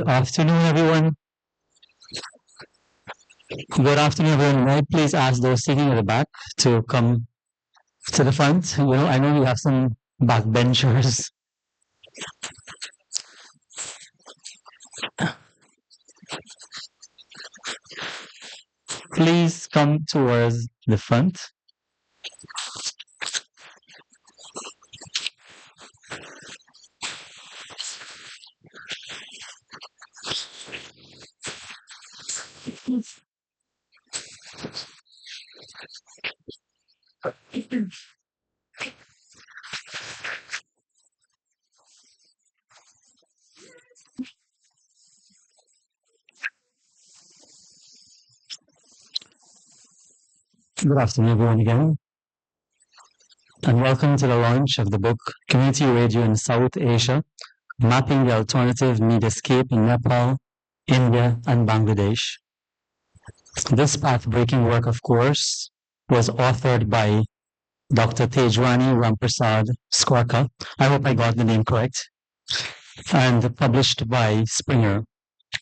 Good afternoon, everyone. Good afternoon, everyone. May I please ask those sitting at the back to come to the front? I know we have some backbenchers. Please come towards the front. Good afternoon, everyone, again. And welcome to the launch of the book Community Radio in South Asia, Mapping the Alternative Mediascape in Nepal, India, and Bangladesh. This path-breaking work, of course, was authored by Dr. Taijrani Rampersaud-Skorka. I hope I got the name correct. And published by Springer.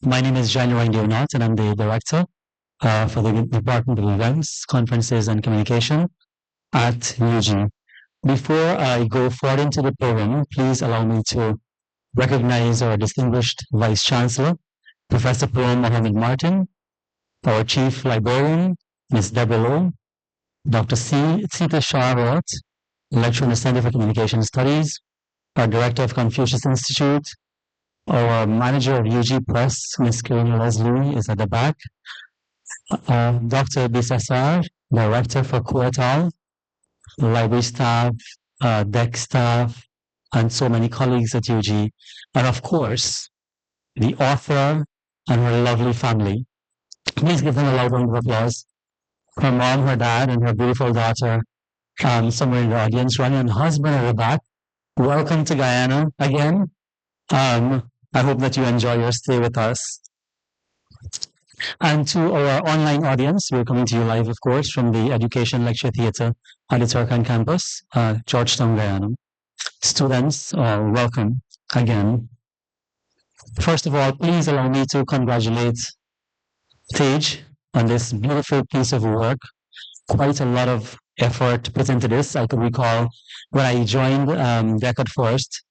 My name is Jainarine DeonauthDirector, and I'm the director for the Department of Events, Conferences, and Communication at UG. Before I go forward into the program, please allow me to recognize our distinguished Vice-Chancellor, Professor Paloma Mohamed Martin, our Chief Librarian, Ms. Deborah Lowe, Dr. Seeta Shah Roath, Lecturer in the Center for Communication Studies, our Director of Confucius Institute, our Manager of UG Press, Ms. Karina Leslie, is at the back, Dr. Bissessar, Director for CoETAL, library staff, DECC staff, and so many colleagues at UG, and of course, the author and her lovely family. Please give them a loud round of applause. Her mom, her dad, and her beautiful daughter somewhere in the audience, running, and husband at the back. Welcome to Guyana again. I hope that you enjoy your stay with us. And to our online audience, we're coming to you live, of course, from the Education Lecture Theatre at the Turkan campus, Georgetown, Guyana. Students, welcome again. First of all, please allow me to congratulate Tej on this beautiful piece of work. Quite a lot of effort put into this. I could recall when I joined DECC at first,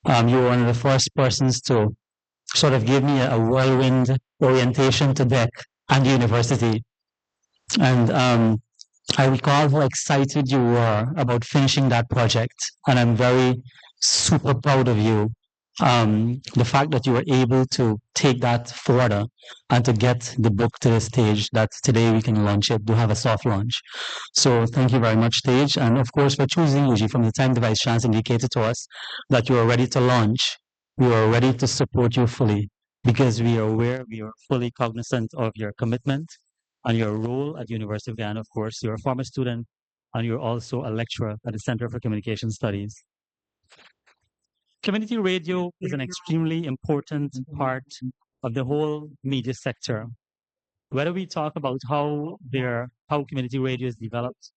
you were one of the first persons to sort of give me a whirlwind orientation to DECC and the university. And I recall how excited you were about finishing that project. And I'm very super proud of you. The fact that you were able to take that further and to get the book to the stage that today we can launch it, to have a soft launch. So thank you very much, Tej. And of course, for choosing UG from the time the Vice Chancellor indicated to us that you are ready to launch. We are ready to support you fully because we are aware, we are fully cognizant of your commitment and your role at University of Guyana. Of course, you're a former student and you're also a lecturer at the Center for Communication Studies. Community radio is an extremely important part of the whole media sector. Whether we talk about how community radio is developed,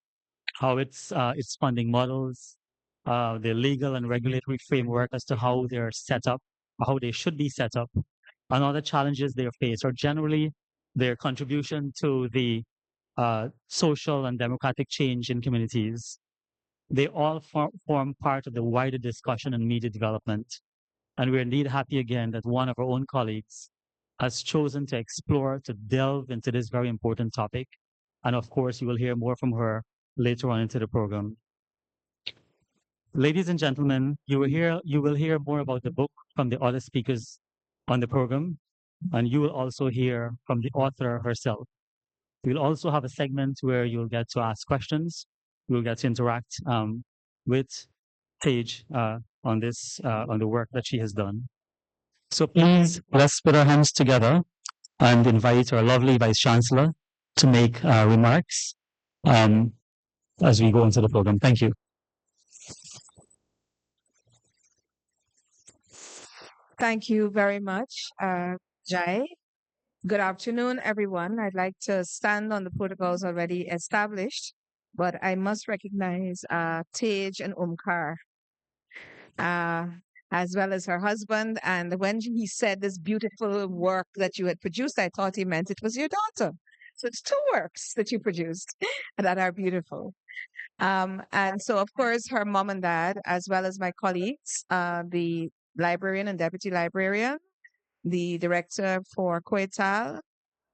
how its funding models, the legal and regulatory framework as to how they're set up, or how they should be set up, and other challenges they face, or generally their contribution to the social and democratic change in communities. They all form part of the wider discussion on media development. And we're indeed happy again that one of our own colleagues has chosen to explore, to delve into this very important topic. And of course, you will hear more from her later on into the program. Ladies and gentlemen, you will hear more about the book from the other speakers on the program, and you will also hear from the author herself. We'll also have a segment where you'll get to ask questions. You'll get to interact with Tej on the work that she has done. So please, let's put our hands together and invite our lovely Vice Chancellor to make remarks as we go into the program. Thank you. Thank you very much, Jai. Good afternoon, everyone. I'd like to stand on the protocols already established, but I must recognize Tej and Omkar. as well as her husband. And when he said this beautiful work that you had produced, I thought he meant it was your daughter. So it's two works that you produced that are beautiful. And so, of course, her mom and dad, as well as my colleagues, the librarian and deputy librarian, the director for CoETAL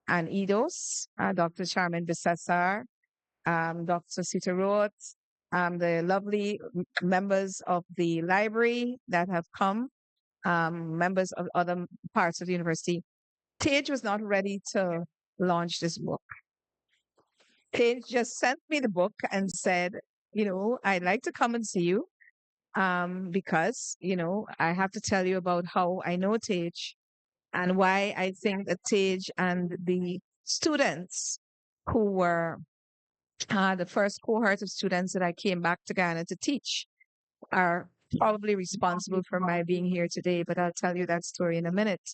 and EDOS, Dr. Charmaine Bissessar, Dr. Seeta Roath, the lovely members of the library that have come, members of other parts of the university. Tage was not ready to launch this book. Tage just sent me the book and said, I'd like to come and see you because, I have to tell you about how I know Tage and why I think that Tage and the students who were the first cohort of students that I came back to Guyana to teach are probably responsible for my being here today, but I'll tell you that story in a minute.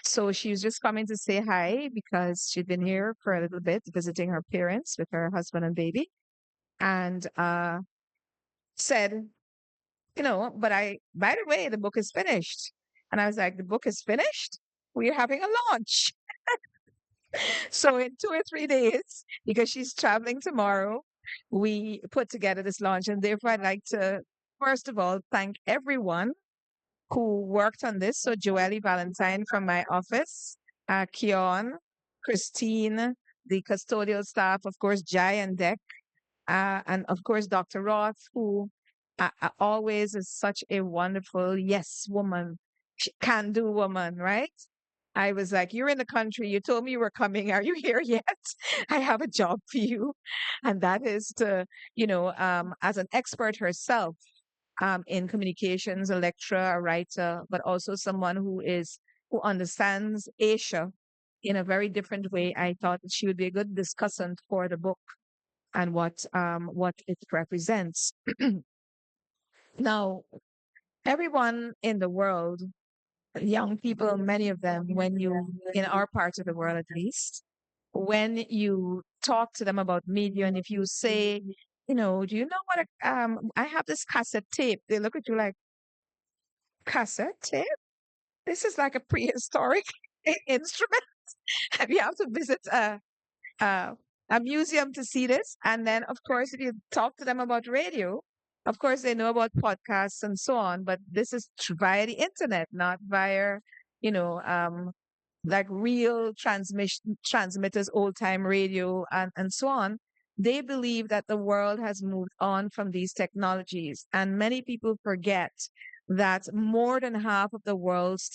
So she was just coming to say hi because she'd been here for a little bit visiting her parents with her husband and baby, and said, but by the way, the book is finished. And I was like, the book is finished? We're having a launch. So in 2 or 3 days, because she's traveling tomorrow, we put together this launch. And therefore, I'd like to, first of all, thank everyone who worked on this. So Joelle Valentine from my office, Kion, Christine, the custodial staff, of course, Jai and Dec, and of course, Dr. Roth, who always is such a wonderful yes woman, can do woman, right? I was like, you're in the country. You told me you were coming. Are you here yet? I have a job for you. And that is to, as an expert herself in communications, a lecturer, a writer, but also someone who understands Asia in a very different way. I thought that she would be a good discussant for the book and what it represents. Now, everyone in the world, young people, many of them, in our part of the world at least, when you talk to them about media, and if you say, do you know what, I have this cassette tape, they look at you like, cassette tape? This is like a prehistoric instrument. And you have to visit a museum to see this. And then, of course, if you talk to them about radio, of course, they know about podcasts and so on, but this is via the internet, not via, like real transmitters, old time radio, and so on. They believe that the world has moved on from these technologies. And many people forget that more than half of the world's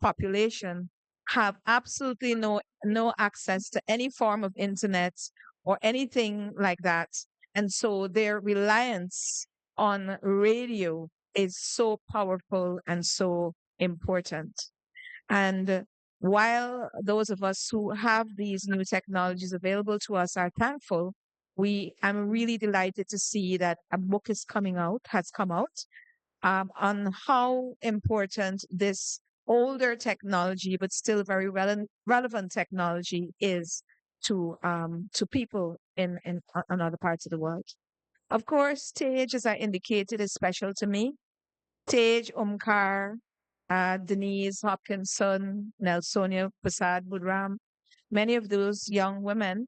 population have absolutely no access to any form of internet or anything like that. And so their reliance on radio is so powerful and so important. And while those of us who have these new technologies available to us are thankful, I'm really delighted to see that a book has come out on how important this older technology, but still very relevant technology is to people in other parts of the world. Of course, Tage, as I indicated, is special to me. Tage, Omkar, Denise Hopkinson, Nelsonia Prasad Budram, many of those young women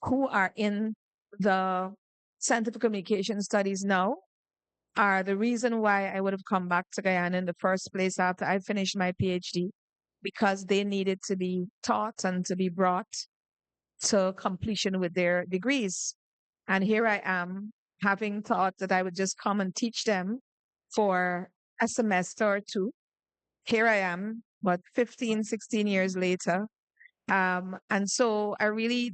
who are in the Center for Communication Studies now are the reason why I would have come back to Guyana in the first place after I finished my PhD, because they needed to be taught and to be brought to completion with their degrees. And here I am, having thought that I would just come and teach them for a semester or two. Here I am, 15, 16 years later. And so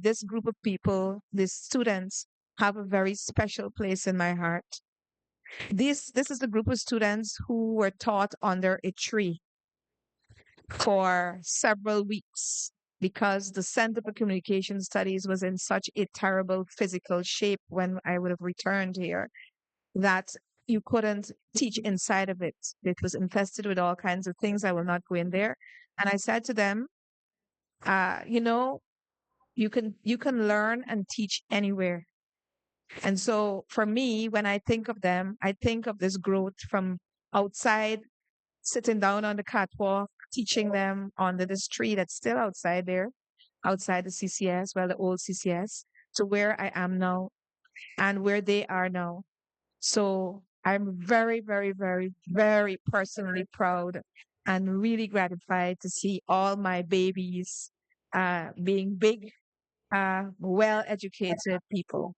this group of people, these students, have a very special place in my heart. This is the group of students who were taught under a tree for several weeks because the Center for Communication Studies was in such a terrible physical shape when I would have returned here that you couldn't teach inside of it. It was infested with all kinds of things. I will not go in there. And I said to them, you can learn and teach anywhere. And so for me, when I think of them, I think of this growth from outside, sitting down on the catwalk, teaching them under this tree that's still outside there, outside the CCS, well, the old CCS, to where I am now and where they are now. So I'm very, very, very, very personally proud and really gratified to see all my babies being big, well-educated people.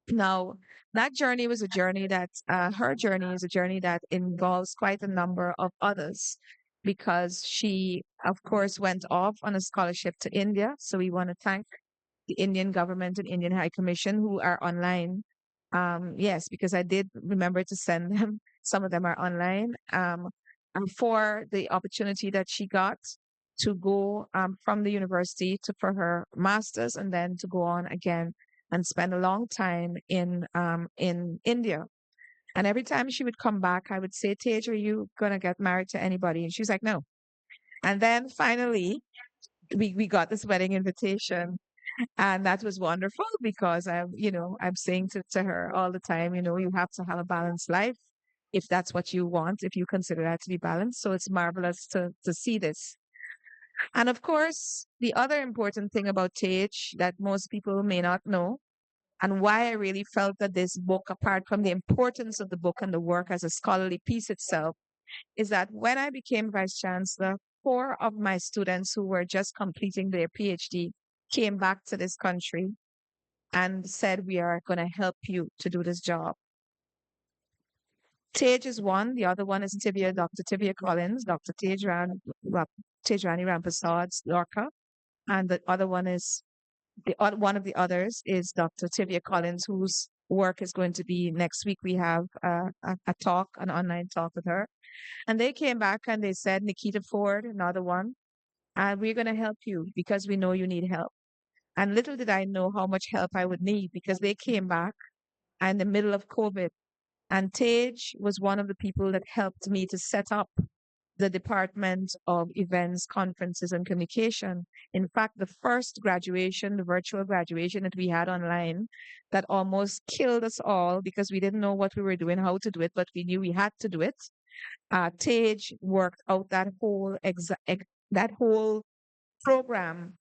Now, that journey was a journey that, her journey is a journey that involves quite a number of others because she, of course, went off on a scholarship to India. So we want to thank the Indian government and Indian High Commission who are online. Yes, because I did remember to send them. Some of them are online. And for the opportunity that she got to go from the university to for her master's and then to go on again and spend a long time in India. And every time she would come back, I would say, Tej, are you gonna get married to anybody? And she's like, no. And then finally, we got this wedding invitation. And that was wonderful because I'm saying to her all the time, you have to have a balanced life if that's what you want, if you consider that to be balanced. So it's marvelous to see this. And of course, the other important thing about Tej that most people may not know, and why I really felt that this book, apart from the importance of the book and the work as a scholarly piece itself, is that when I became Vice Chancellor, 4 of my students who were just completing their PhD came back to this country and said, we are going to help you to do this job. Tej is one. The other one is Dr. Tivia Collins, Dr. Taijrani Rampersaud-Skorka. And the other one is, one of the others is Dr. Tivia Collins, whose work is going to be next week. We have a talk, an online talk with her. And they came back and they said, Nikita Ford, another one, and we're going to help you because we know you need help. And little did I know how much help I would need because they came back in the middle of COVID. And Tej was one of the people that helped me to set up the Department of Events, Conferences, and Communication. In fact, the first graduation, the virtual graduation that we had online, that almost killed us all because we didn't know what we were doing, how to do it, but we knew we had to do it. Tej worked out that whole program,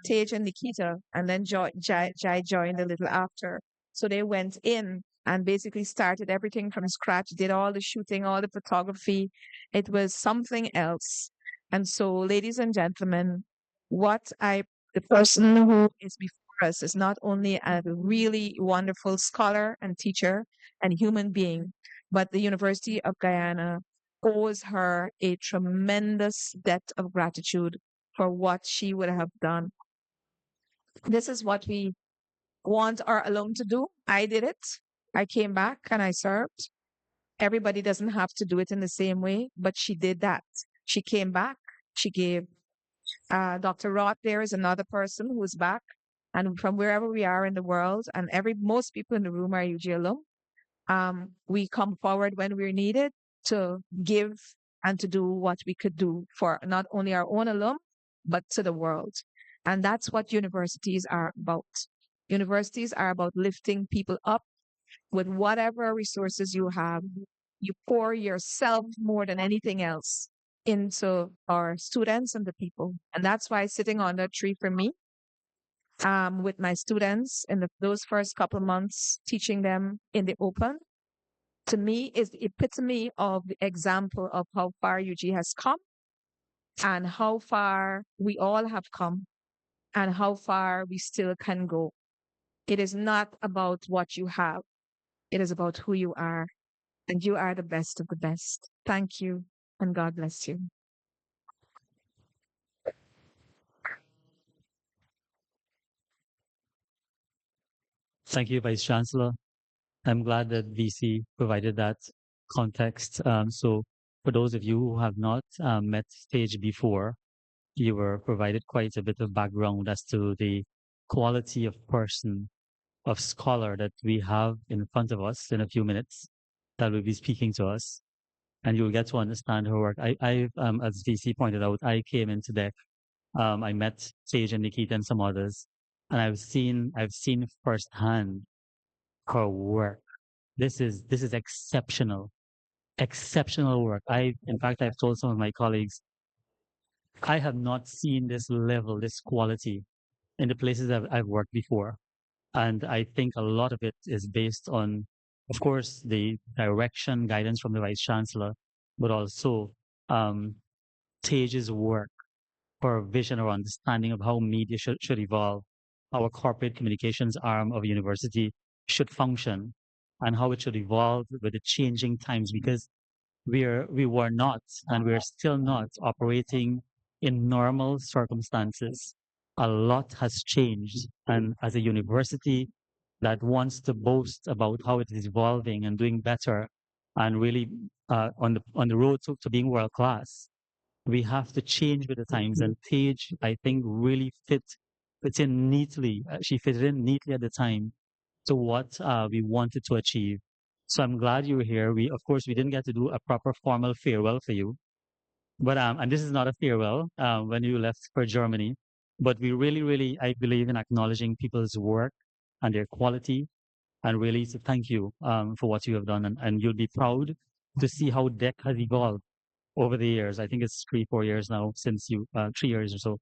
Tej and Nikita, and then Jai joined a little after. So they went in and basically started everything from scratch, did all the shooting, all the photography. It was something else. And so, ladies and gentlemen, the person who is before us is not only a really wonderful scholar and teacher and human being, but the University of Guyana owes her a tremendous debt of gratitude for what she would have done. This is what we want our alum to do. I did it. I came back and I served. Everybody doesn't have to do it in the same way, but she did that. She came back. She gave Dr. Roth there is another person who's back. And from wherever we are in the world, and most people in the room are UG alum, we come forward when we're needed to give and to do what we could do for not only our own alum, but to the world. And that's what universities are about. Universities are about lifting people up with whatever resources you have. You pour yourself more than anything else into our students and the people. And that's why sitting on that tree for me, with my students in those first couple of months, teaching them in the open, to me is the epitome of the example of how far UG has come and how far we all have come and how far we still can go. It is not about what you have. It is about who you are. And you are the best of the best. Thank you. And God bless you. Thank you, Vice Chancellor. I'm glad that VC provided that context. So for those of you who have not met Stage before, you were provided quite a bit of background as to the quality of person, of scholar that we have in front of us in a few minutes that will be speaking to us. And you'll get to understand her work. As VC pointed out, I came into DECC. I met Sage and Nikita and some others, and I've seen firsthand her work. This is exceptional. exceptional work. In fact, I've told some of my colleagues, I have not seen this level, this quality in the places I've worked before. And I think a lot of it is based on, of course, the direction, guidance from the Vice-Chancellor, but also um, Tage's work for a vision or understanding of how media should evolve, how a corporate communications arm of a university should function, and how it should evolve with the changing times, because we were not and we're still not operating in normal circumstances. A lot has changed, and as a university that wants to boast about how it is evolving and doing better and really on the road to being world class, we have to change with the times. And Tage, I think, really fits in neatly. She fitted in neatly at the time to what we wanted to achieve. So I'm glad you were here. Of course, we didn't get to do a proper formal farewell for you, but and this is not a farewell when you left for Germany. But we really, really, I believe in acknowledging people's work and their quality, and really to thank you for what you have done. And you'll be proud to see how DEC has evolved over the years. I think it's 3-4 years now since 3 years or so,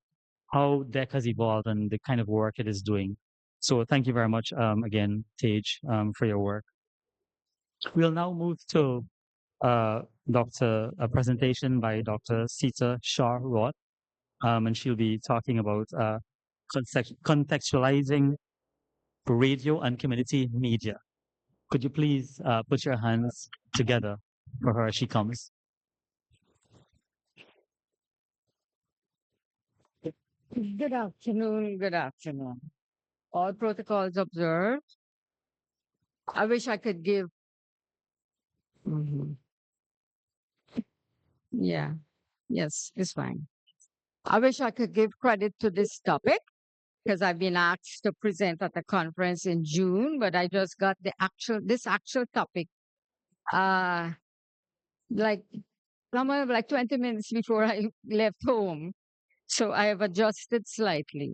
how DEC has evolved and the kind of work it is doing. So thank you very much again, Tage, for your work. We'll now move to a presentation by Dr. Seeta Shah Roath, and she'll be talking about contextualizing radio and community media. Could you please put your hands together for her as she comes? Good afternoon. Good afternoon. All protocols observed. I wish I could give. Yeah. Yes, it's fine. I wish I could give credit to this topic because I've been asked to present at the conference in June, but I just got this actual topic like somewhere like 20 minutes before I left home. So I have adjusted slightly.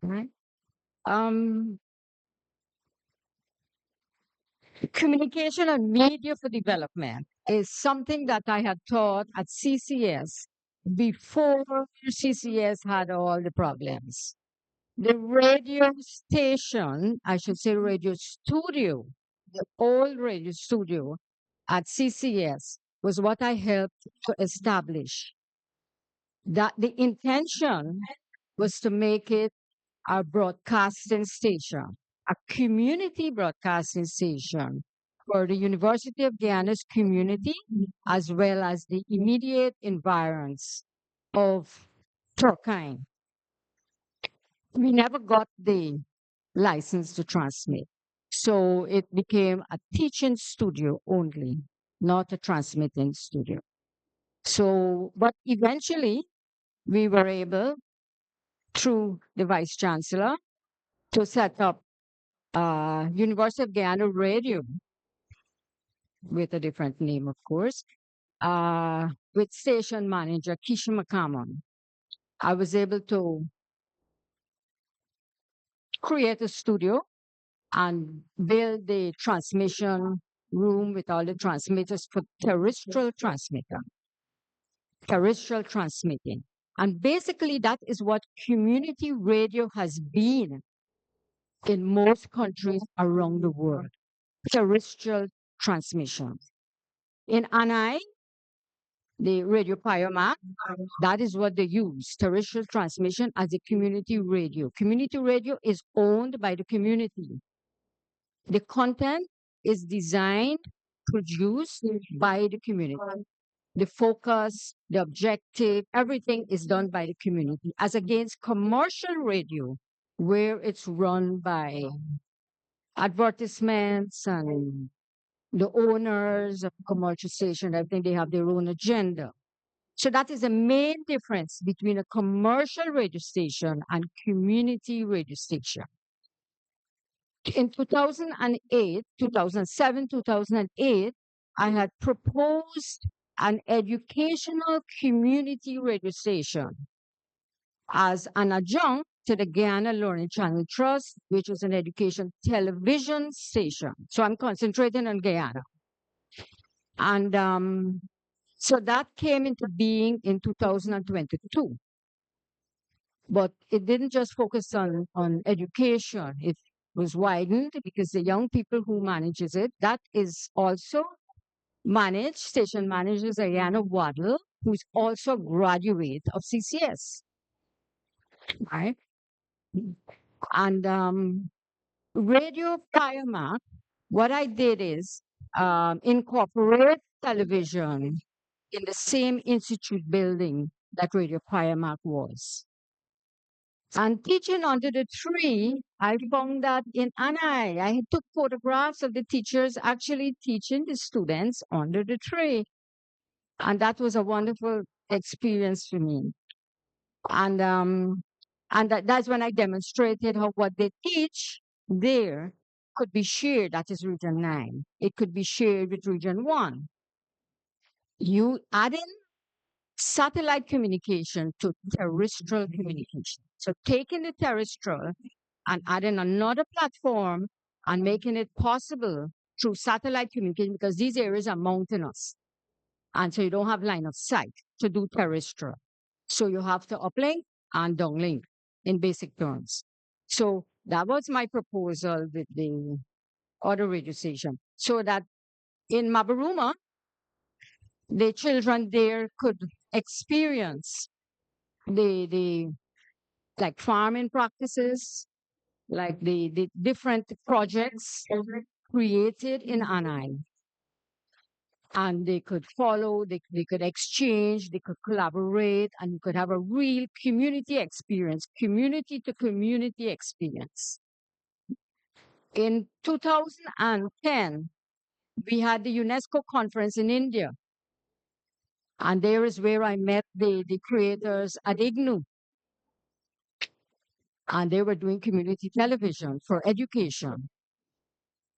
Right. Communication and media for development is something that I had taught at CCS before CCS had all the problems. The radio station, I should say radio studio, the old radio studio at CCS was what I helped to establish. That the intention was to make it a broadcasting station, a community broadcasting station for the University of Guyana's community, as well as the immediate environs of Turkine. We never got the license to transmit. So it became a teaching studio only, not a transmitting studio. So, but eventually we were able, through the Vice-Chancellor, to set up University of Guyana Radio, with a different name, of course, with station manager Kisha McCammon. I was able to create a studio and build the transmission room with all the transmitters for terrestrial transmitting. And basically, that is what community radio has been in most countries around the world, terrestrial transmission. In Anai, the Radio Piomac, that is what they use, terrestrial transmission as a community radio. Community radio is owned by the community. The content is designed, produced by the community. The focus, the objective, everything is done by the community, as against commercial radio, where it's run by advertisements and the owners of commercial station. I think they have their own agenda. So that is the main difference between a commercial radio station and community radio station. In 2008, 2007, 2008, I had proposed an educational community radio station as an adjunct to the Guyana Learning Channel Trust, which is an education television station. So I'm concentrating on Guyana. And so that came into being in 2022. But it didn't just focus on education. It was widened because the young people who manages it, that is also managed, station manager Diana Waddle, who's also a graduate of CCS. Right? And Radio Primark, what I did is incorporate television in the same institute building that Radio Primark was. And teaching under the tree, I found that in Anai, I took photographs of the teachers actually teaching the students under the tree. And that was a wonderful experience for me. And that's when I demonstrated how what they teach there could be shared. That is Region 9. It could be shared with Region 1. You add in satellite communication to terrestrial communication. So taking the terrestrial and adding another platform and making it possible through satellite communication, because these areas are mountainous. And so you don't have line of sight to do terrestrial. So you have to uplink and downlink in basic terms. So that was my proposal with the other radio station. So that in Mabaruma, the children there could experience the like farming practices, like the different projects created in Anai. And they could follow, they could exchange, they could collaborate, and you could have a real community experience, community to community experience. In 2010, we had the UNESCO conference in India. And there is where I met the creators at IGNU. And they were doing community television for education.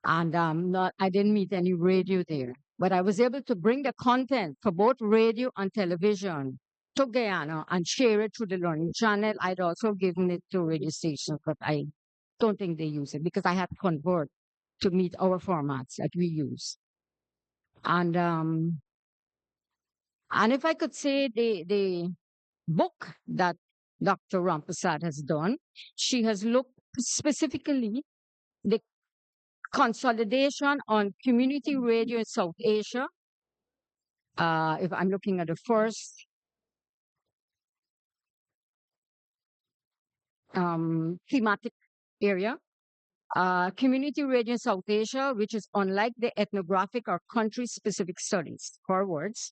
And I didn't meet any radio there, but I was able to bring the content for both radio and television to Guyana and share it through the Learning Channel. I'd also given it to radio stations, but I don't think they use it because I had to convert to meet our formats that we use. And if I could say the book that Dr. Rampersaud has done, she has looked specifically the consolidation on community radio in South Asia. If I'm looking at the first thematic area, community radio in South Asia, which is unlike the ethnographic or country-specific studies, Forewords,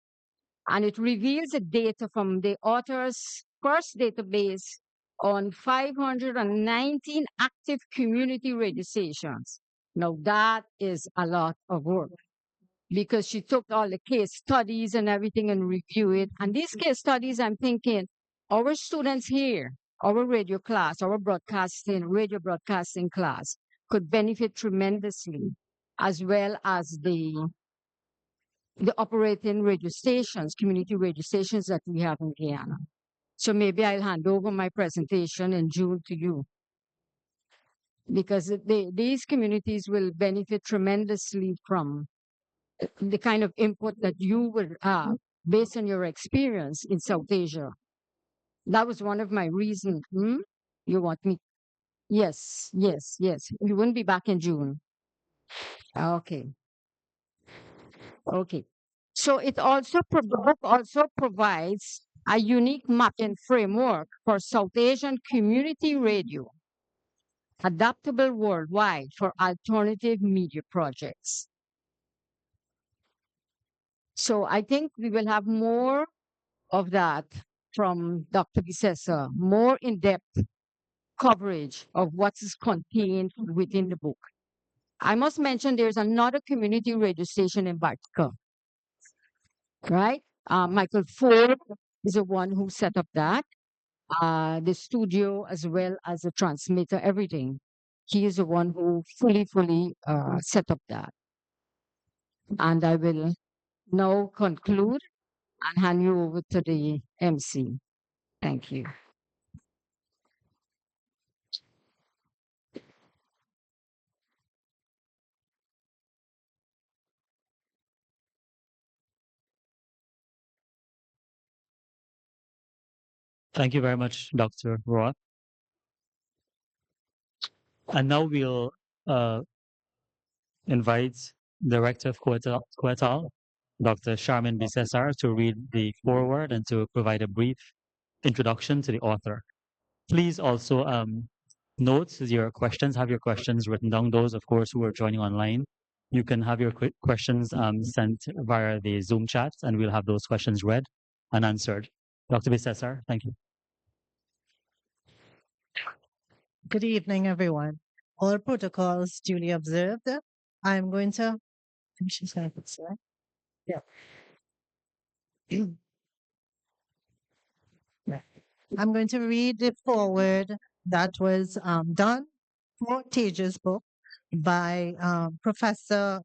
and it reveals the data from the author's first database on 519 active community radio stations. Now, that is a lot of work because she took all the case studies and everything and reviewed it. And these case studies, I'm thinking, our students here, our radio class, our radio broadcasting class could benefit tremendously, as well as the operating radio stations, community radio stations that we have in Guyana. So maybe I'll hand over my presentation in June to you, because these communities will benefit tremendously from the kind of input that you would have based on your experience in South Asia. That was one of my reasons. You want me? Yes. You wouldn't be back in June. Okay. So the book also provides a unique mapping framework for South Asian community radio, adaptable worldwide for alternative media projects. So I think we will have more of that from Dr. Bissessar, more in-depth coverage of what is contained within the book. I must mention there's another community radio station in Bartica, right? Michael Ford is the one who set up that, the studio as well as the transmitter, everything. He is the one who fully set up that. And I will now conclude and hand you over to the MC. Thank you. Thank you very much, Dr. Roth. And now we'll invite Director of CoETAL, Dr. Charmaine Bissessar, to read the foreword and to provide a brief introduction to the author. Please also note your questions, have your questions written down. Those, of course, who are joining online, you can have your questions sent via the Zoom chat, and we'll have those questions read and answered. Dr. Bissessar, thank you. Good evening, everyone. All protocols duly observed. I'm going to. I think she's going to put slide. Yeah. Yeah. I'm going to read the foreword that was done for Taij's book by Professor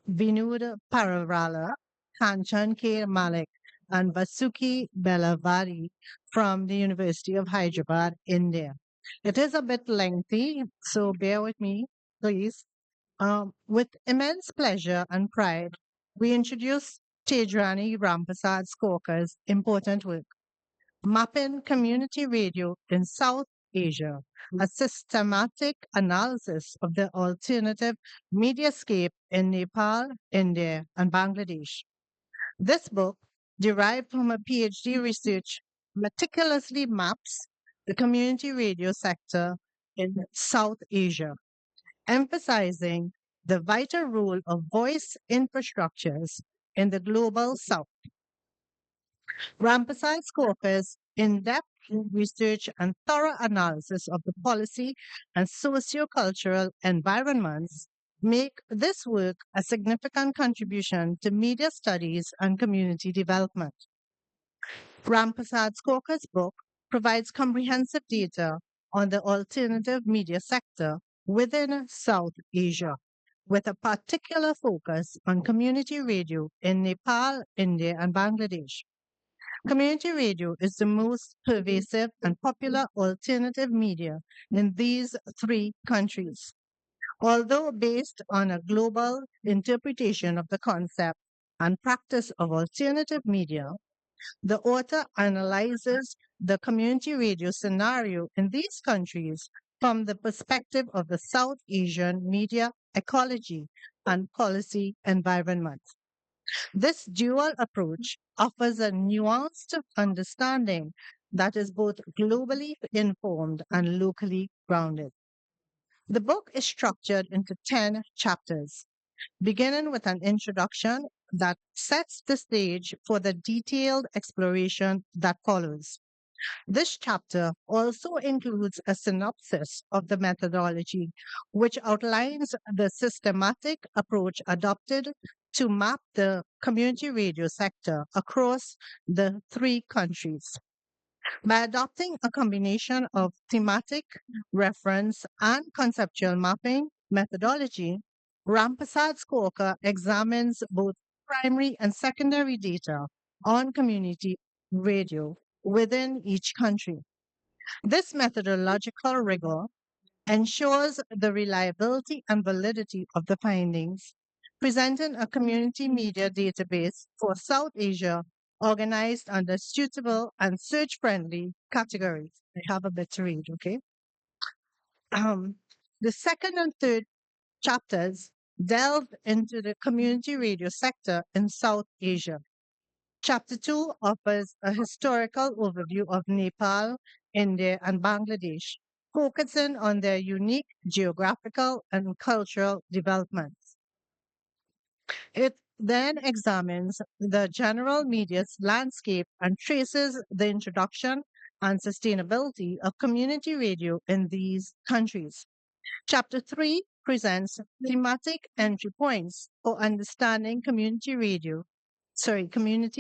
Vinud Pararala, Kanchan K. Malik, and Vasuki Bellavari from the University of Hyderabad, India. It is a bit lengthy, so bear with me, please. With immense pleasure and pride, we introduce Taijrani Rampersaud-Skorka's important work, Mapping Community Radio in South Asia, a systematic analysis of the alternative mediascape in Nepal, India, and Bangladesh. This book, derived from a PhD research, meticulously maps the community radio sector in South Asia, emphasizing the vital role of voice infrastructures in the global south. Rampersaud-Skorka's in-depth research and thorough analysis of the policy and socio-cultural environments make this work a significant contribution to media studies and community development. Rampersaud-Skorka's book provides comprehensive data on the alternative media sector within South Asia, with a particular focus on community radio in Nepal, India, and Bangladesh. Community radio is the most pervasive and popular alternative media in these three countries. Although based on a global interpretation of the concept and practice of alternative media, the author analyzes the community radio scenario in these countries from the perspective of the South Asian media ecology and policy environment. This dual approach offers a nuanced understanding that is both globally informed and locally grounded. The book is structured into 10 chapters, beginning with an introduction that sets the stage for the detailed exploration that follows. This chapter also includes a synopsis of the methodology, which outlines the systematic approach adopted to map the community radio sector across the three countries. By adopting a combination of thematic, reference, and conceptual mapping methodology, Rampersaud-Skorka examines both primary and secondary data on community radio within each country. This methodological rigor ensures the reliability and validity of the findings, presenting a community media database for South Asia organized under suitable and search-friendly categories. I have a bit to read, okay? The second and third chapters delve into the community radio sector in South Asia. Chapter 2 offers a historical overview of Nepal, India, and Bangladesh, focusing on their unique geographical and cultural developments. It then examines the general media landscape and traces the introduction and sustainability of community radio in these countries. Chapter 3 presents thematic entry points for understanding community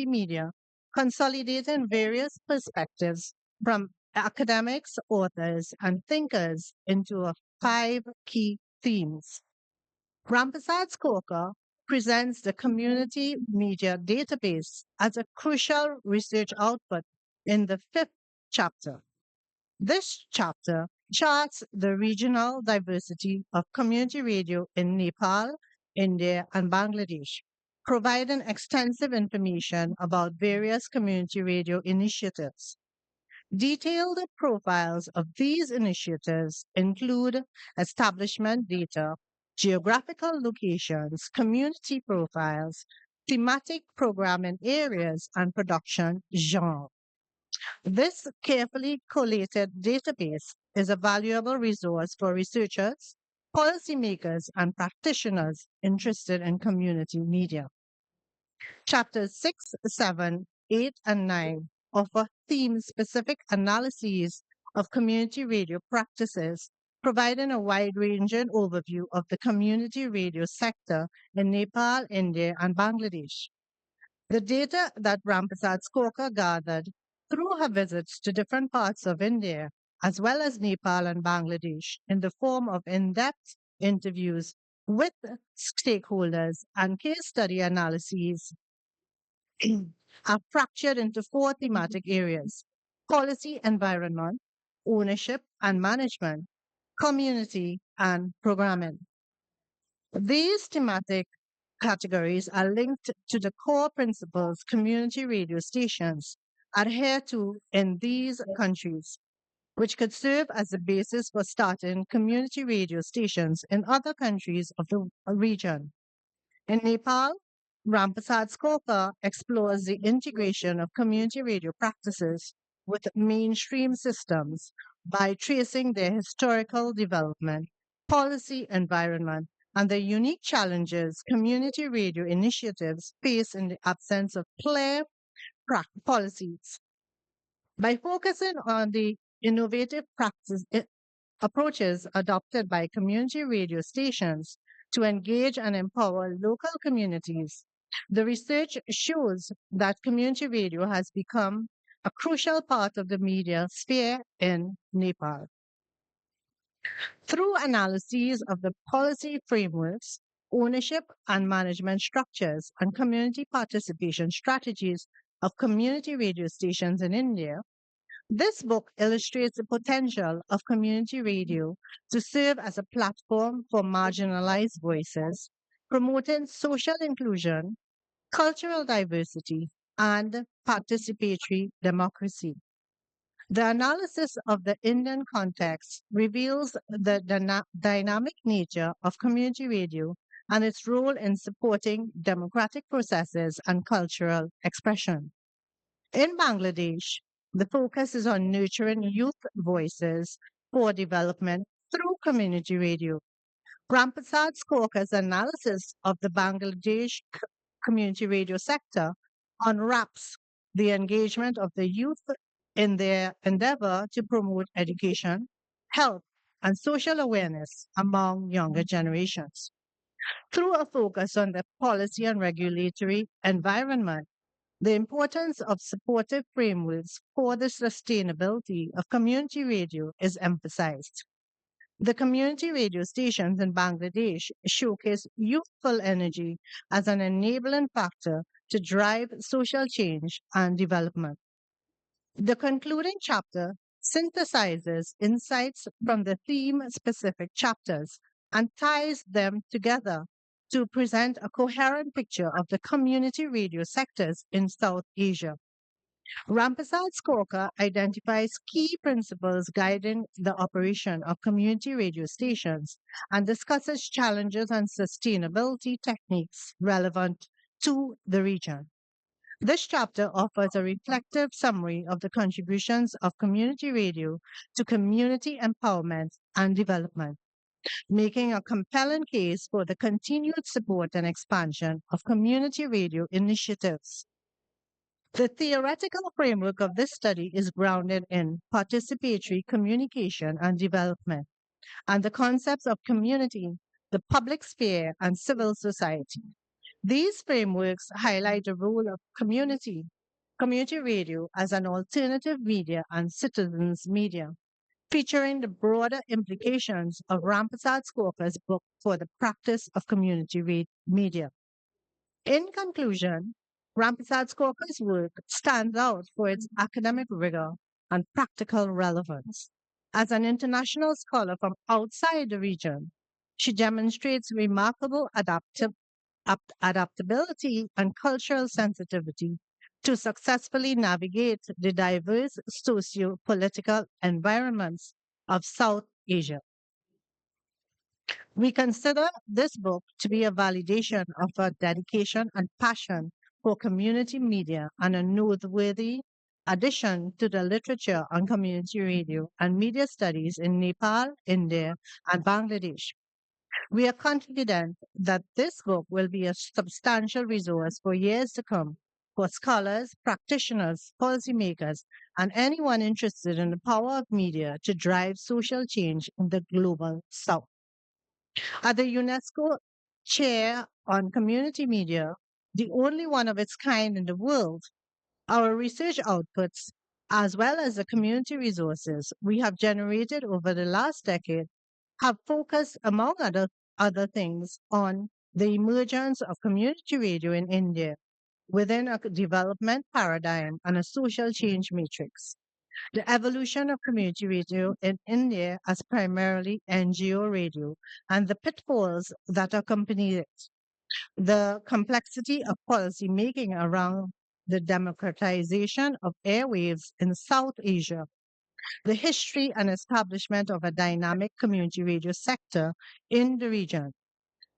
media, consolidating various perspectives from academics, authors, and thinkers into 5 key themes. Rampersaud-Skorka presents the community media database as a crucial research output in the 5th chapter. This chapter charts the regional diversity of community radio in Nepal, India, and Bangladesh, providing extensive information about various community radio initiatives. Detailed profiles of these initiatives include establishment data, geographical locations, community profiles, thematic programming areas, and production genre. This carefully collated database is a valuable resource for researchers, policymakers, and practitioners interested in community media. Chapters 6, 7, 8, and 9 offer theme-specific analyses of community radio practices, providing a wide-ranging overview of the community radio sector in Nepal, India, and Bangladesh. The data that Rampersaud-Skorka gathered through her visits to different parts of India, as well as Nepal and Bangladesh, in the form of in-depth interviews with stakeholders and case study analyses, are fractured into four thematic areas: policy environment, ownership and management, community, and programming. These thematic categories are linked to the core principles community radio stations adhere to in these countries, which could serve as the basis for starting community radio stations in other countries of the region. In Nepal, Rampersaud-Skorka explores the integration of community radio practices with mainstream systems by tracing their historical development, policy environment, and the unique challenges community radio initiatives face in the absence of clear policies. By focusing on the innovative approaches adopted by community radio stations to engage and empower local communities, the research shows that community radio has become a crucial part of the media sphere in Nepal. Through analyses of the policy frameworks, ownership and management structures, and community participation strategies of community radio stations in India, this book illustrates the potential of community radio to serve as a platform for marginalized voices, promoting social inclusion, cultural diversity, and participatory democracy. The analysis of the Indian context reveals the dynamic nature of community radio and its role in supporting democratic processes and cultural expression. In Bangladesh, the focus is on nurturing youth voices for development through community radio. Rampersaud-Skorka's analysis of the Bangladesh community radio sector unwraps the engagement of the youth in their endeavor to promote education, health, and social awareness among younger generations. Through a focus on the policy and regulatory environment, the importance of supportive frameworks for the sustainability of community radio is emphasized. The community radio stations in Bangladesh showcase youthful energy as an enabling factor to drive social change and development. The concluding chapter synthesizes insights from the theme specific chapters and ties them together to present a coherent picture of the community radio sectors in South Asia. Rampersaud-Skorka identifies key principles guiding the operation of community radio stations and discusses challenges and sustainability techniques relevant to the region. This chapter offers a reflective summary of the contributions of community radio to community empowerment and development, making a compelling case for the continued support and expansion of community radio initiatives. The theoretical framework of this study is grounded in participatory communication and development, and the concepts of community, the public sphere, and civil society. These frameworks highlight the role of community radio as an alternative media and citizens media, featuring the broader implications of Rampersaud-Skorka's book for the practice of community media. In conclusion, Rampersaud-Skorka's work stands out for its academic rigor and practical relevance. As an international scholar from outside the region, she demonstrates remarkable adaptability and cultural sensitivity, to successfully navigate the diverse socio-political environments of South Asia. We consider this book to be a validation of our dedication and passion for community media and a noteworthy addition to the literature on community radio and media studies in Nepal, India, and Bangladesh. We are confident that this book will be a substantial resource for years to come for scholars, practitioners, policymakers, and anyone interested in the power of media to drive social change in the global South. At the UNESCO Chair on Community Media, the only one of its kind in the world, our research outputs, as well as the community resources we have generated over the last decade, have focused, among other things, on the emergence of community radio in India within a development paradigm and a social change matrix. The evolution of community radio in India as primarily NGO radio and the pitfalls that accompany it, the complexity of policy making around the democratization of airwaves in South Asia, the history and establishment of a dynamic community radio sector in the region,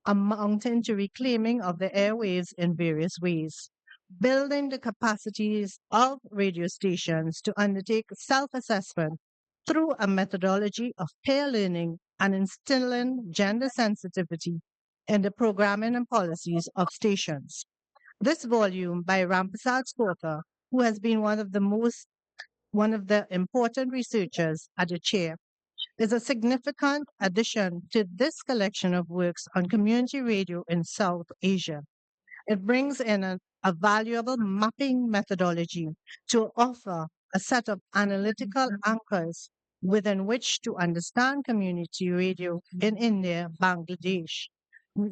amounting to reclaiming of the airwaves in various ways, building the capacities of radio stations to undertake self assessment through a methodology of peer learning and instilling gender sensitivity in the programming and policies of stations. This volume by Rampersaud-Skorka, who has been one of the important researchers at the chair, is a significant addition to this collection of works on community radio in South Asia. It brings in a valuable mapping methodology to offer a set of analytical anchors within which to understand community radio in India, Bangladesh,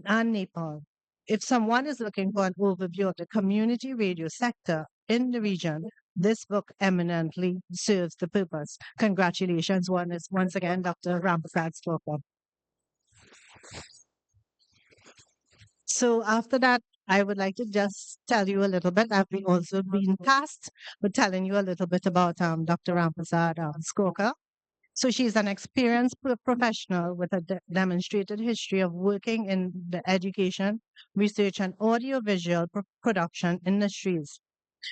and Nepal. If someone is looking for an overview of the community radio sector in the region, this book eminently serves the purpose. Congratulations once again, Dr. Rampersaud-Skorka. So after that, I would like to just tell you a little bit. I've also been tasked with telling you a little bit about Dr. Rampersaud-Skorka. So she's an experienced professional with a demonstrated history of working in the education, research, and audiovisual production industries.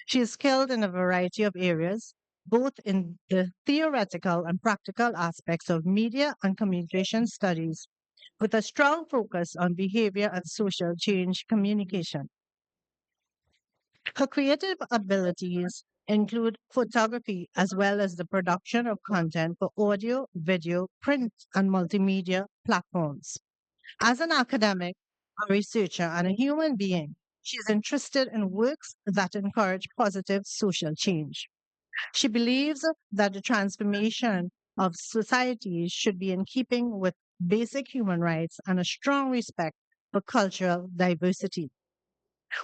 She is skilled in a variety of areas, both in the theoretical and practical aspects of media and communication studies, with a strong focus on behavior and social change communication. Her creative abilities include photography as well as the production of content for audio, video, print, and multimedia platforms. As an academic, a researcher, and a human being, she is interested in works that encourage positive social change. She believes that the transformation of societies should be in keeping with basic human rights and a strong respect for cultural diversity.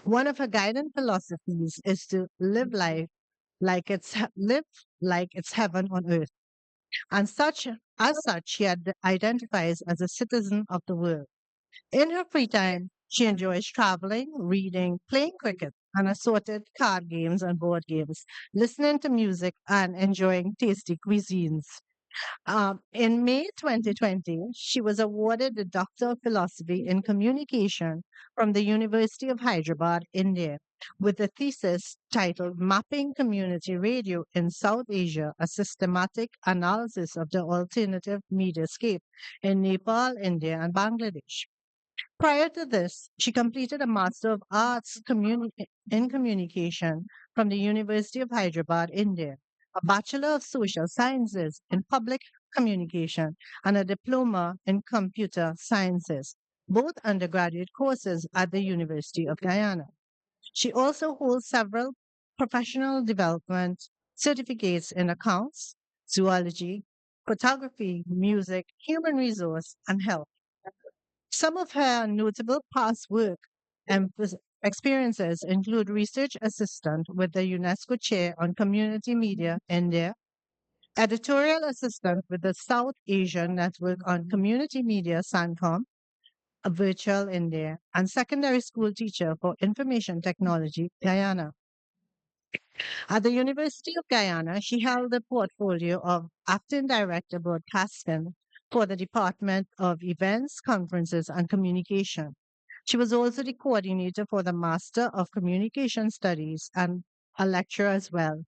One of her guiding philosophies is to live like it's heaven on earth. And as such, she identifies as a citizen of the world. In her free time, she enjoys traveling, reading, playing cricket, and assorted card games and board games, listening to music, and enjoying tasty cuisines. In May 2020, she was awarded the Doctor of Philosophy in Communication from the University of Hyderabad, India, with a thesis titled Mapping Community Radio in South Asia, a Systematic Analysis of the Alternative Mediascape in Nepal, India, and Bangladesh. Prior to this, she completed a Master of Arts in Communication from the University of Hyderabad, India, a Bachelor of Social Sciences in Public Communication, and a Diploma in Computer Sciences, both undergraduate courses at the University of Guyana. She also holds several professional development certificates in accounts, zoology, photography, music, human resource, and health. Some of her notable past work and experiences include research assistant with the UNESCO Chair on Community Media India, editorial assistant with the South Asian Network on Community Media SANCOM, a virtual India, and secondary school teacher for information technology Guyana. At the University of Guyana, she held the portfolio of Acting Director Broadcasting for the Department of Events, Conferences, and Communication. She was also the coordinator for the Master of Communication Studies and a lecturer as well,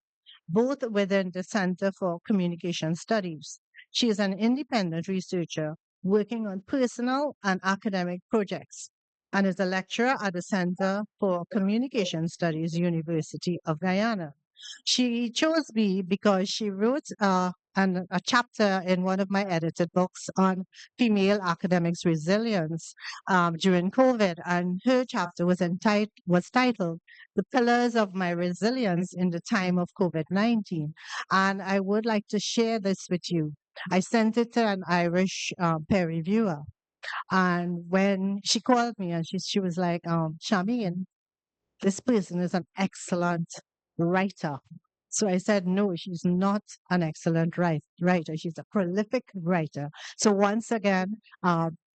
both within the Center for Communication Studies. She is an independent researcher working on personal and academic projects and is a lecturer at the Center for Communication Studies, University of Guyana. She chose me because she wrote a chapter in one of my edited books on female academics resilience during COVID, and her chapter was titled "The Pillars of My Resilience in the Time of COVID-19." And I would like to share this with you. I sent it to an Irish peer reviewer, and when she called me, and she was like, "Charmaine, this person is an excellent writer." So I said, no, she's not an excellent writer. She's a prolific writer. So once again,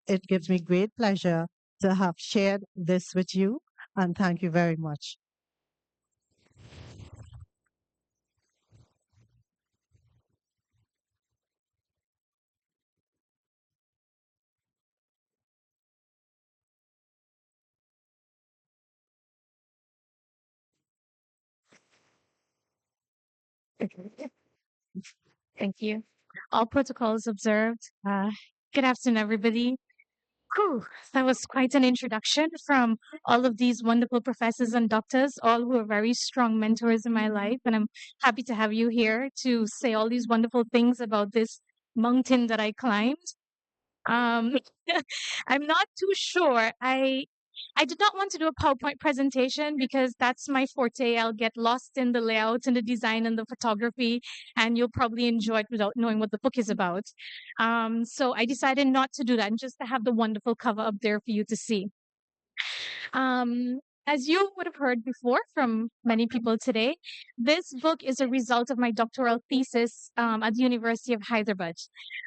it gives me great pleasure to have shared this with you. And thank you very much. Thank you. All protocols observed. Good afternoon, everybody. Whew, that was quite an introduction from all of these wonderful professors and doctors, all who are very strong mentors in my life. And I'm happy to have you here to say all these wonderful things about this mountain that I climbed. Um, I'm not too sure. I did not want to do a PowerPoint presentation because that's my forte. I'll get lost in the layout and the design and the photography, and you'll probably enjoy it without knowing what the book is about. So I decided not to do that and just to have the wonderful cover up there for you to see. Um, as you would have heard before from many people today, this book is a result of my doctoral thesis at the University of Hyderabad.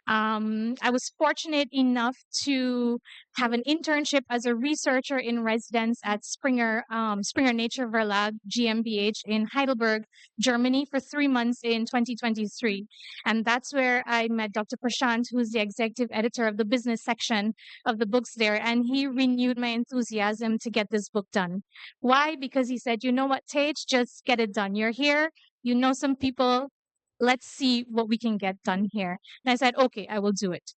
I was fortunate enough to have an internship as a researcher in residence at Springer Nature Verlag GmbH in Heidelberg, Germany, for 3 months in 2023. And that's where I met Dr. Prashant, who's the executive editor of the business section of the books there. And he renewed my enthusiasm to get this book done. Why? Because he said, you know what, Tej, just get it done. You're here, you know some people, let's see what we can get done here. And I said, okay, I will do it.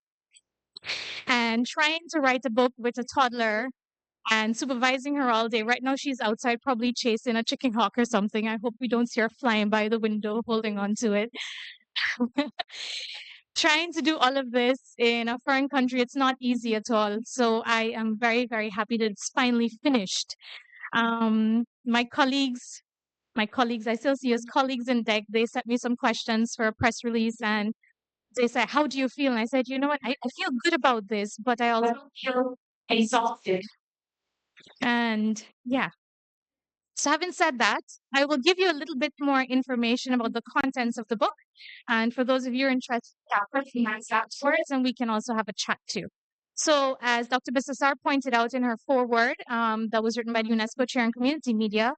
And trying to write a book with a toddler and supervising her all day. Right now, she's outside probably chasing a chicken hawk or something. I hope we don't see her flying by the window holding on to it. Trying to do all of this in a foreign country, it's not easy at all. So I am very, very happy that it's finally finished. My colleagues, I still see as colleagues in DECC, they sent me some questions for a press release and they said, how do you feel? And I said, you know what, I feel good about this, but I also feel exhausted. And yeah. So having said that, I will give you a little bit more information about the contents of the book. And for those of you interested, afterwards, and we can also have a chat too. So as Dr. Bissessar pointed out in her foreword that was written by the UNESCO Chair in Community Media,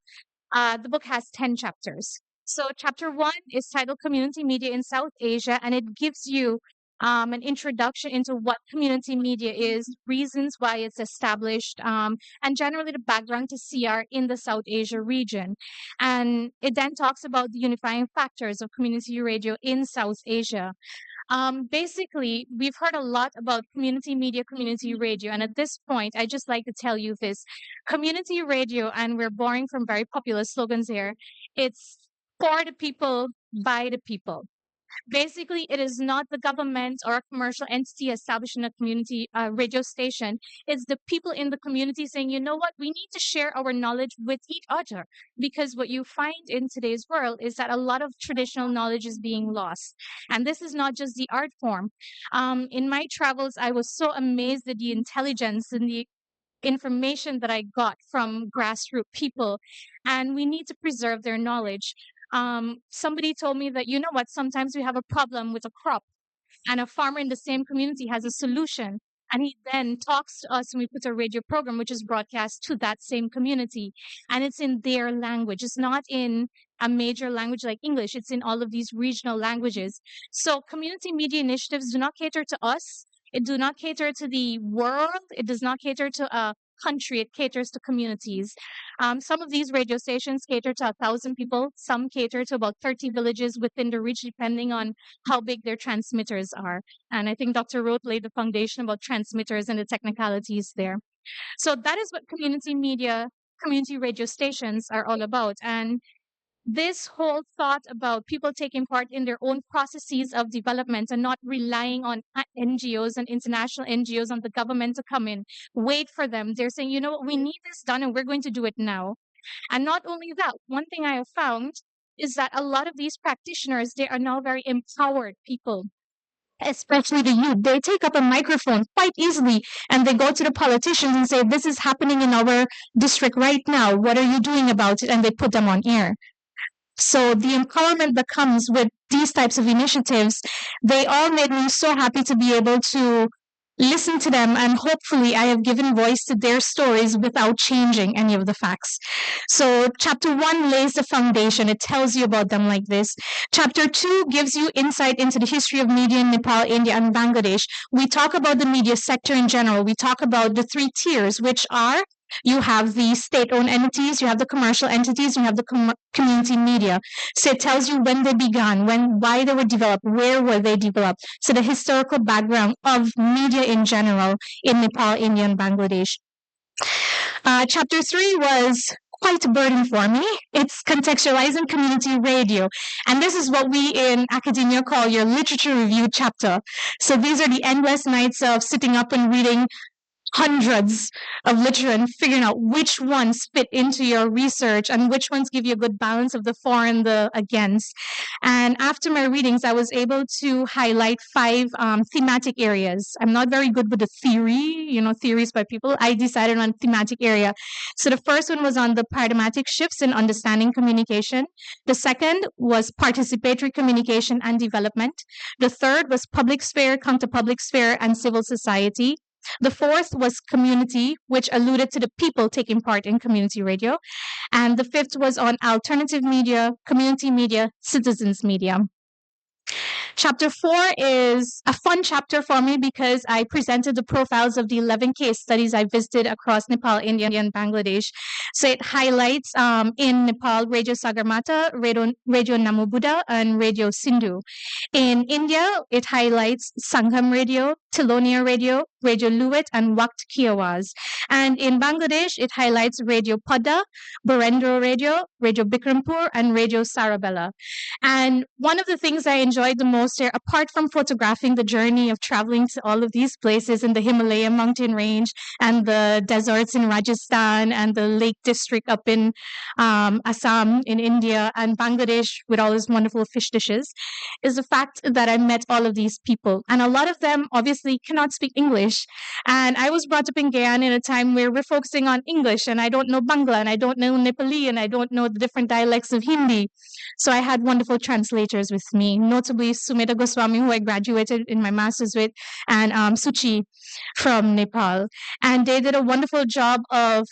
the book has 10 chapters. So chapter 1 is titled Community Media in South Asia, and it gives you an introduction into what community media is, reasons why it's established, and generally the background to CR in the South Asia region. And it then talks about the unifying factors of community radio in South Asia. Basically, we've heard a lot about community media, community radio. And at this point, I just like to tell you this. Community radio, and we're borrowing from very popular slogans here, it's for the people, by the people. Basically, it is not the government or a commercial entity establishing a community radio station. It's the people in the community saying, you know what, we need to share our knowledge with each other. Because what you find in today's world is that a lot of traditional knowledge is being lost. And this is not just the art form. In my travels, I was so amazed at the intelligence and the information that I got from grassroots people. And we need to preserve their knowledge. Somebody told me that, you know what, sometimes we have a problem with a crop and a farmer in the same community has a solution. And he then talks to us and we put a radio program which is broadcast to that same community. And it's in their language. It's not in a major language like English. It's in all of these regional languages. So community media initiatives do not cater to us. It do not cater to the world. It does not cater to a country. It caters to communities. Some of these radio stations cater to 1,000 people. Some cater to about 30 villages within the reach, depending on how big their transmitters are. And I think Dr. Roath laid the foundation about transmitters and the technicalities there. So that is what community media, community radio stations are all about. And this whole thought about people taking part in their own processes of development and not relying on NGOs and international NGOs and the government to come in, wait for them. They're saying, you know what, we need this done and we're going to do it now. And not only that, one thing I have found is that a lot of these practitioners, they are now very empowered people, especially the youth. They take up a microphone quite easily and they go to the politicians and say, this is happening in our district right now. What are you doing about it? And they put them on air. So the empowerment that comes with these types of initiatives, they all made me so happy to be able to listen to them, and hopefully I have given voice to their stories without changing any of the facts. So chapter 1 lays the foundation. It tells you about them like this. Chapter 2 gives you insight into the history of media in Nepal, India, and Bangladesh. We talk about the media sector in general. We talk about the 3 tiers, which are, you have the state-owned entities, you have the commercial entities, you have the community media. So it tells you when they began, why they were developed, where were they developed. So the historical background of media in general in Nepal, India, and Bangladesh. Chapter 3 was quite a burden for me. It's contextualizing community radio. And this is what we in academia call your literature review chapter. So these are the endless nights of sitting up and reading hundreds of literature and figuring out which ones fit into your research and which ones give you a good balance of the for and the against. And after my readings, I was able to highlight 5 thematic areas. I'm not very good with the theory, theories by people. I decided on thematic area. So the first one was on the paradigmatic shifts in understanding communication. The second was participatory communication and development. The third was public sphere, counter-public sphere, and civil society. The fourth was community, which alluded to the people taking part in community radio. And the fifth was on alternative media, community media, citizens media. Chapter 4 is a fun chapter for me because I presented the profiles of the 11 case studies I visited across Nepal, India, and Bangladesh. So it highlights in Nepal, Radio Sagarmatha, Radio Namo Buddha, and Radio Sindhu. In India, it highlights Sangham Radio, Tilonia Radio, Radio Luwet, and Waqt Ki Awaz. And in Bangladesh, it highlights Radio Padda, Barendra Radio, Radio Bikrampur, and Radio Sarabella. And one of the things I enjoyed the most here, apart from photographing the journey of traveling to all of these places in the Himalayan mountain range and the deserts in Rajasthan and the Lake District up in Assam in India and Bangladesh with all these wonderful fish dishes, is the fact that I met all of these people. And a lot of them obviously cannot speak English. And I was brought up in Guyana in a time where we're focusing on English, and I don't know Bangla, and I don't know Nepali, and I don't know the different dialects of Hindi. So I had wonderful translators with me, notably Sumedha Goswami, who I graduated in my master's with, and Suchi from Nepal. And they did a wonderful job of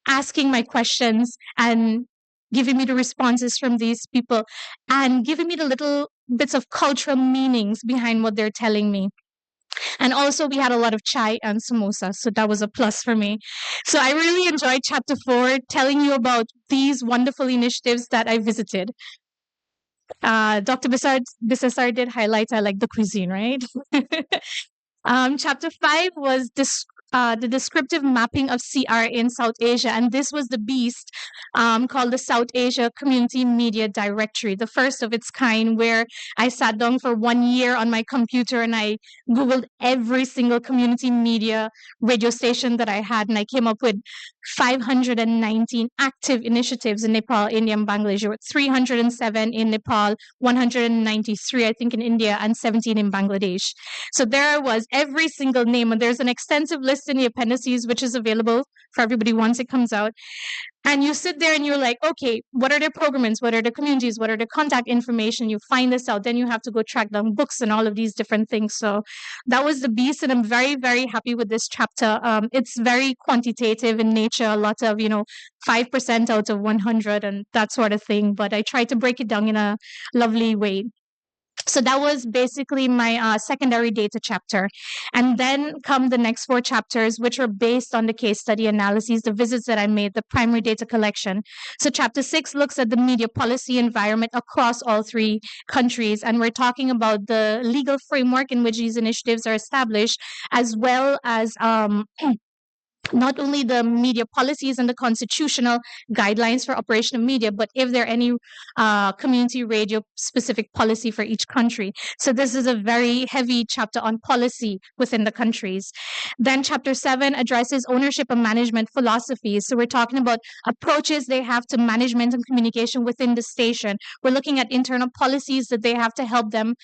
asking my questions and giving me the responses from these people and giving me the little bits of cultural meanings behind what they're telling me. And also we had a lot of chai and samosa, so that was a plus for me. So I really enjoyed chapter 4, telling you about these wonderful initiatives that I visited. Dr. Bissessar did highlight I like the cuisine, right? Chapter 5 was the descriptive mapping of CR in South Asia, and this was the beast called the South Asia Community Media Directory, the first of its kind, where I sat down for 1 year on my computer and I Googled every single community media radio station that I had, and I came up with 519 active initiatives in Nepal, India, and Bangladesh. There were 307 in Nepal, 193, I think, in India, and 17 in Bangladesh. So there was every single name, and there's an extensive list list in the appendices, which is available for everybody once it comes out. And you sit there and you're like, okay, what are their programs? What are the communities? What are the contact information? You find this out. Then you have to go track down books and all of these different things. So that was the beast. And I'm very, very happy with this chapter. It's very quantitative in nature, a lot of, 5% out of 100 and that sort of thing. But I try to break it down in a lovely way. So that was basically my secondary data chapter. And then come the next 4 chapters, which were based on the case study analyses, the visits that I made, the primary data collection. So chapter 6 looks at the media policy environment across all 3 countries. And we're talking about the legal framework in which these initiatives are established, as well as not only the media policies and the constitutional guidelines for operation of media, but if there are any community radio specific policy for each country. So this is a very heavy chapter on policy within the countries. Then chapter 7 addresses ownership and management philosophies. So we're talking about approaches they have to management and communication within the station. We're looking at internal policies that they have to help them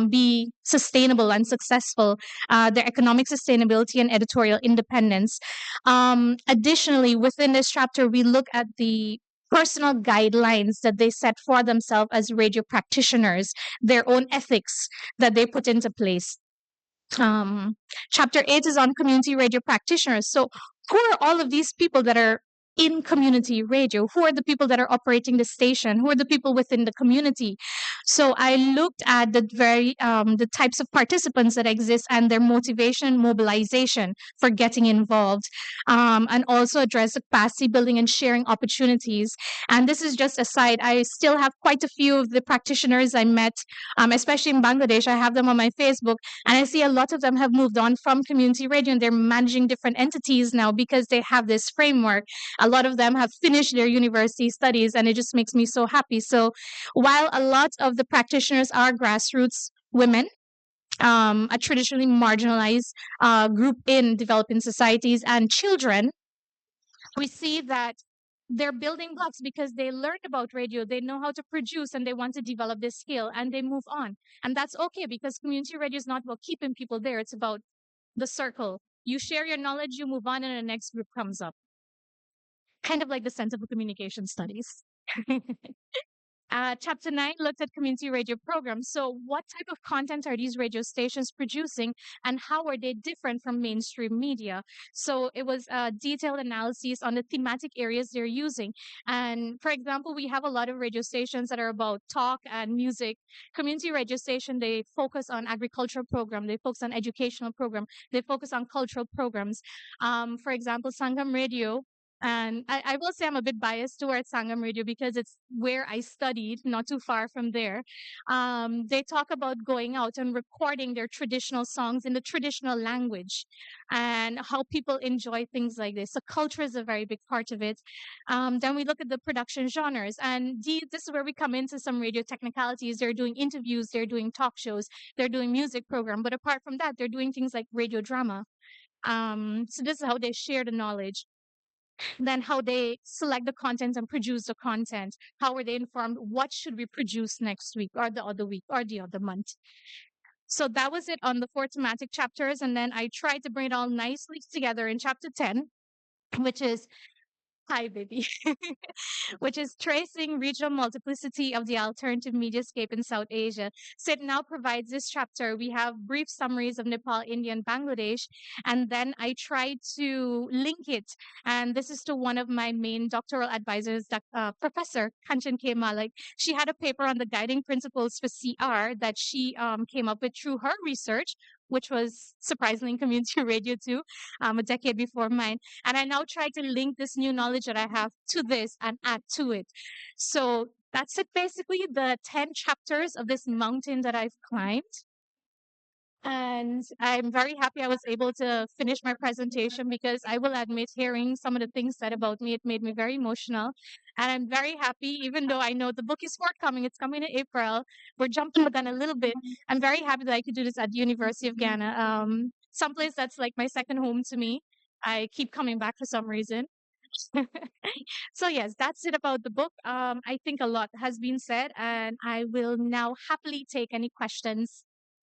be sustainable and successful, their economic sustainability and editorial independence. Additionally, within this chapter, we look at the personal guidelines that they set for themselves as radio practitioners, their own ethics that they put into place. Chapter 8 is on community radio practitioners. So who are all of these people that are in community radio? Who are the people that are operating the station? Who are the people within the community? So I looked at the types of participants that exist and their motivation, mobilization for getting involved, and also address the capacity building and sharing opportunities. And this is just a side. I still have quite a few of the practitioners I met, especially in Bangladesh. I have them on my Facebook, and I see a lot of them have moved on from community radio and they're managing different entities now because they have this framework. A lot of them have finished their university studies, and it just makes me so happy. So while a lot of the practitioners are grassroots women, a traditionally marginalized group in developing societies, and children, we see that they're building blocks because they learned about radio, they know how to produce, and they want to develop this skill, and they move on. And that's okay, because community radio is not about keeping people there. It's about the circle. You share your knowledge, you move on, and the next group comes up. Kind of like the Center for Communication Studies. Chapter 9 looked at community radio programs. So what type of content are these radio stations producing, and how are they different from mainstream media? So it was a detailed analysis on the thematic areas they're using. And for example, we have a lot of radio stations that are about talk and music. Community radio station, they focus on agricultural program, they focus on educational program, they focus on cultural programs. For example, Sangam Radio, and I will say I'm a bit biased towards Sangam Radio because it's where I studied, not too far from there. They talk about going out and recording their traditional songs in the traditional language and how people enjoy things like this. So culture is a very big part of it. Then we look at the production genres, and this is where we come into some radio technicalities. They're doing interviews, they're doing talk shows, they're doing music program. But apart from that, they're doing things like radio drama. So this is how they share the knowledge. Then how they select the content and produce the content. How are they informed? What should we produce next week or the other week or the other month? So that was it on the 4 thematic chapters. And then I tried to bring it all nicely together in chapter 10, which is hi, baby, which is tracing regional multiplicity of the alternative mediascape in South Asia. So it now provides this chapter. We have brief summaries of Nepal, India, and Bangladesh. And then I tried to link it. And this is to one of my main doctoral advisors, Professor Kanchan K. Malik. She had a paper on the guiding principles for CR that she came up with through her research, which was surprisingly in community radio too, a decade before mine. And I now try to link this new knowledge that I have to this and add to it. So that's it, basically, the 10 chapters of this mountain that I've climbed. And I'm very happy I was able to finish my presentation, because I will admit, hearing some of the things said about me, it made me very emotional. And I'm very happy, even though I know the book is forthcoming, it's coming in April. We're jumping the gun a little bit. I'm very happy that I could do this at the University of Guyana, someplace that's like my second home to me. I keep coming back for some reason. So yes, that's it about the book. I think a lot has been said, and I will now happily take any questions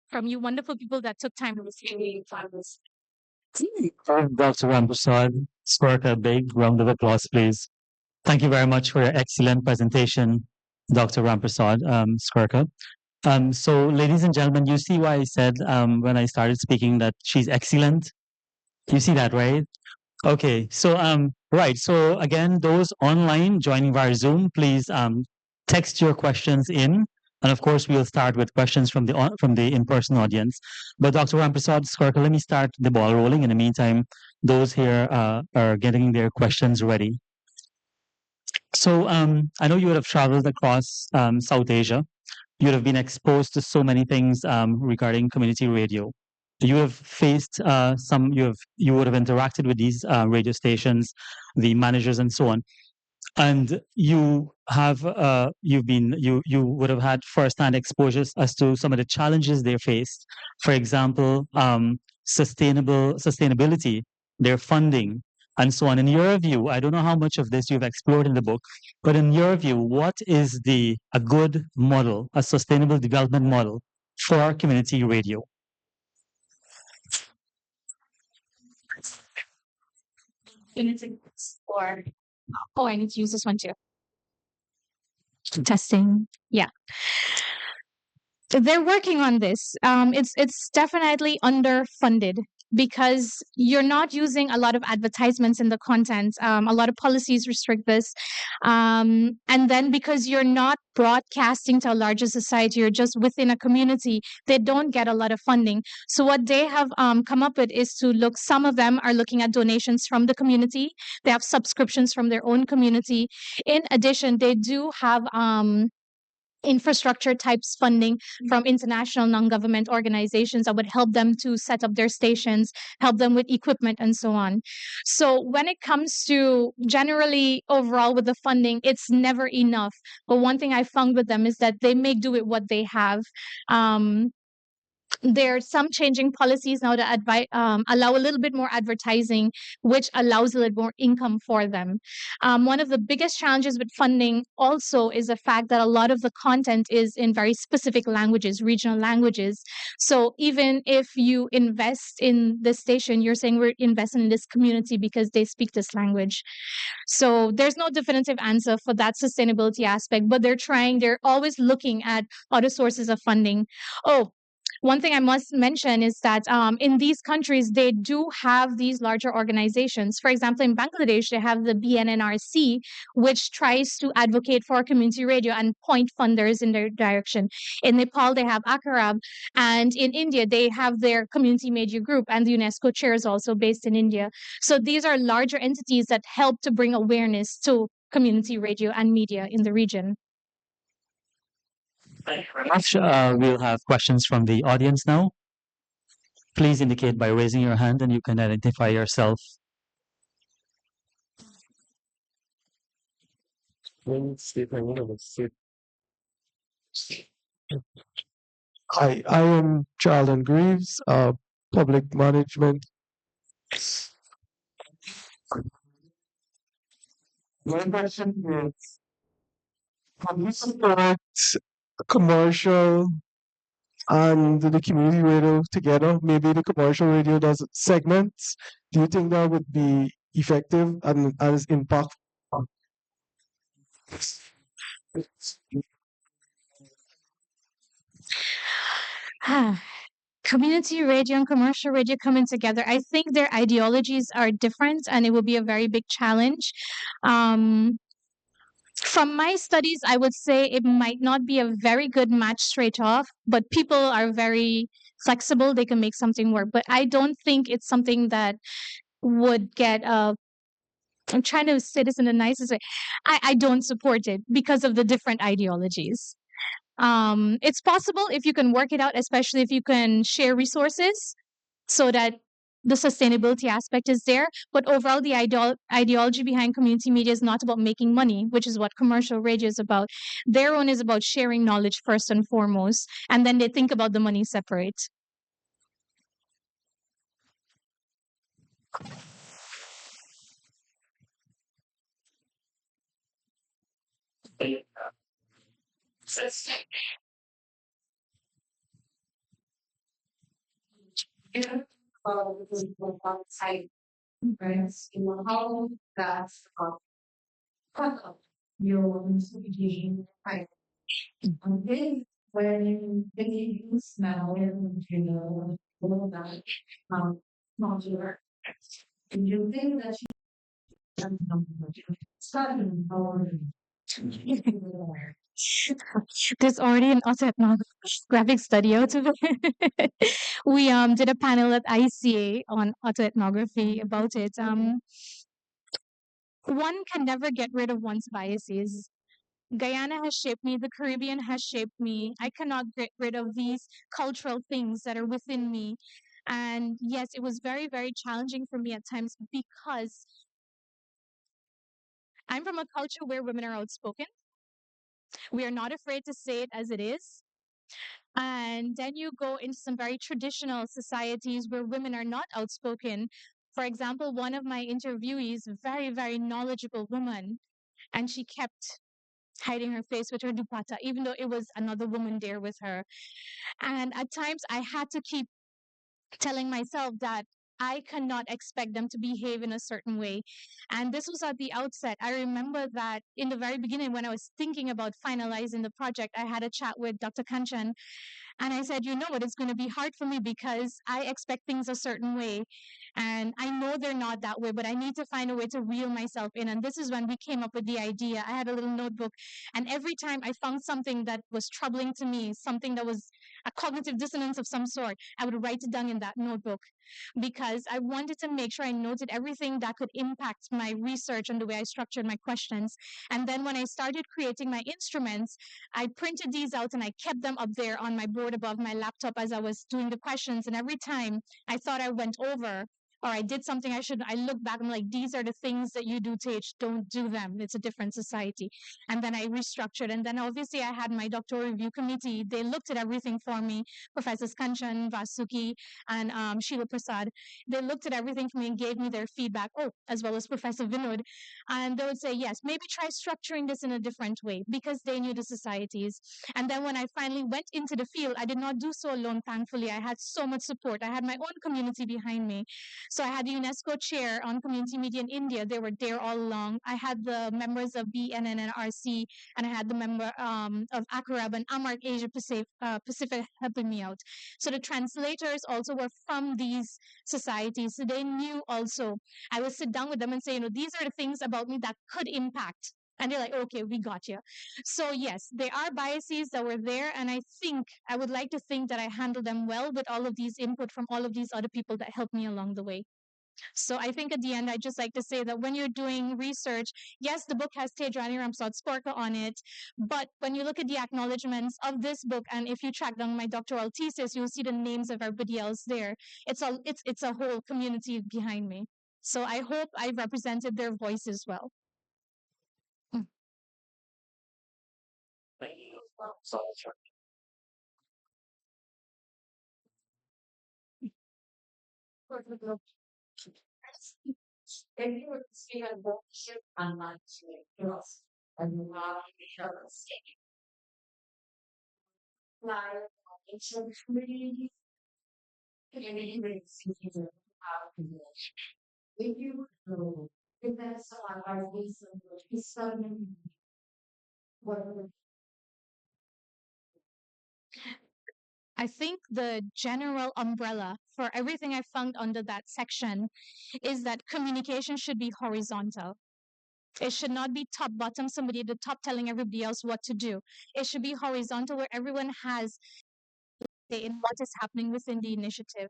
from you wonderful people that took time to listen to me. Dr. Rampersaud-Skorka, a big round of applause, please. Thank you very much for your excellent presentation, Dr. Rampersaud-Skorka. So, ladies and gentlemen, you see why I said when I started speaking that she's excellent. You see that, right? Okay, so right. So again, those online joining via Zoom, please text your questions in, and of course, we'll start with questions from the in-person audience. But Dr. Rampersaud-Skorka, let me start the ball rolling. In the meantime, those here are getting their questions ready. So I know you would have traveled across South Asia. You would have been exposed to so many things regarding community radio. You have faced you would have interacted with these radio stations, the managers, and so on. And you have you would have had first-hand exposures as to some of the challenges they faced. For example, sustainability, their funding, and so on. In your view, I don't know how much of this you've explored in the book, but in your view, what is a good model, a sustainable development model for community radio? Or oh, I need to use this one too. Testing. Yeah. They're working on this. It's definitely underfunded because you're not using a lot of advertisements in the content. A lot of policies restrict this, and then because you're not broadcasting to a larger society, you're just within a community. They don't get a lot of funding. So what they have come up with is to look. Some of them are looking at donations from the community. They have subscriptions from their own community. In addition, they do have infrastructure types funding from international non-government organizations that would help them to set up their stations, help them with equipment and so on. So when it comes to generally overall with the funding, it's never enough. But one thing I found with them is that they make do with what they have. There's some changing policies now that allow a little bit more advertising, which allows a little more income for them. One of the biggest challenges with funding also is the fact that a lot of the content is in very specific languages, regional languages. So even if you invest in this station, you're saying we're investing in this community because they speak this language. So there's no definitive answer for that sustainability aspect, but they're always looking at other sources of funding. Oh, one thing I must mention is that in these countries, they do have these larger organizations. For example, in Bangladesh, they have the BNNRC, which tries to advocate for community radio and point funders in their direction. In Nepal, they have Akarab. And in India, they have their community media group, and the UNESCO chair is also based in India. So these are larger entities that help to bring awareness to community radio and media in the region. Thank you very much. We'll have questions from the audience now. Please indicate by raising your hand and you can identify yourself. Hi, I am Charlton Greaves, public management. My question is, can we support commercial and the community radio together? Maybe the commercial radio does segments. Do you think that would be effective and as impactful? Community radio and commercial radio coming together. I think their ideologies are different and it will be a very big challenge. From my studies, I would say it might not be a very good match straight off, but people are very flexible. They can make something work. But I don't think it's something that would get I'm trying to say this in the nicest way. I don't support it because of the different ideologies. It's possible if you can work it out, especially if you can share resources so that the sustainability aspect is there. But overall, the ideology behind community media is not about making money, which is what commercial radio is about. Their own is about sharing knowledge first and foremost, and then they think about the money separate. outside friends, how that's your being right. And then when they use now and all that modular, you think that you can study more. There's already an autoethnographic study out of it. We did a panel at ICA on autoethnography about it. One can never get rid of one's biases. Guyana has shaped me, the Caribbean has shaped me. I cannot get rid of these cultural things that are within me. And yes, it was very, very challenging for me at times because I'm from a culture where women are outspoken. We are not afraid to say it as it is. And then you go into some very traditional societies where women are not outspoken. For example, one of my interviewees, very, very knowledgeable woman, and she kept hiding her face with her dupatta, even though it was another woman there with her. And at times I had to keep telling myself that I cannot expect them to behave in a certain way. And this was at the outset. I remember that in the very beginning, when I was thinking about finalizing the project, I had a chat with Dr. Kanchan. And I said, you know what, it's going to be hard for me because I expect things a certain way. And I know they're not that way, but I need to find a way to reel myself in. And this is when we came up with the idea. I had a little notebook. And every time I found something that was troubling to me, something that was a cognitive dissonance of some sort, I would write it down in that notebook because I wanted to make sure I noted everything that could impact my research and the way I structured my questions. And then when I started creating my instruments, I printed these out and I kept them up there on my board above my laptop as I was doing the questions. And every time I thought I went over or I did something I look back, I'm like, these are the things that you do, Taj, don't do them. It's a different society. And then I restructured. And then obviously I had my doctoral review committee. They looked at everything for me, Professors Kanchan, Vasuki, and Sheila Prasad. They looked at everything for me and gave me their feedback. Oh, as well as Professor Vinod. And they would say, yes, maybe try structuring this in a different way because they knew the societies. And then when I finally went into the field, I did not do so alone, thankfully. I had so much support. I had my own community behind me. So I had the UNESCO chair on community media in India. They were there all along. I had the members of BNNRC, and I had the member of ACARAB and AMARC Asia Pacific helping me out. So the translators also were from these societies. So they knew also. I would sit down with them and say, these are the things about me that could impact. And they're like, okay, we got you. So yes, there are biases that were there. And I would like to think that I handled them well with all of these input from all of these other people that helped me along the way. So I think at the end, I'd just like to say that when you're doing research, yes, the book has Taijrani Rampersaud-Skorka on it, but when you look at the acknowledgements of this book, and if you track down my doctoral thesis, you'll see the names of everybody else there. It's a whole community behind me. So I hope I've represented their voice as well. I think the general umbrella for everything I found under that section is that communication should be horizontal. It should not be top bottom, somebody at the top telling everybody else what to do. It should be horizontal where everyone has say in what is happening within the initiative.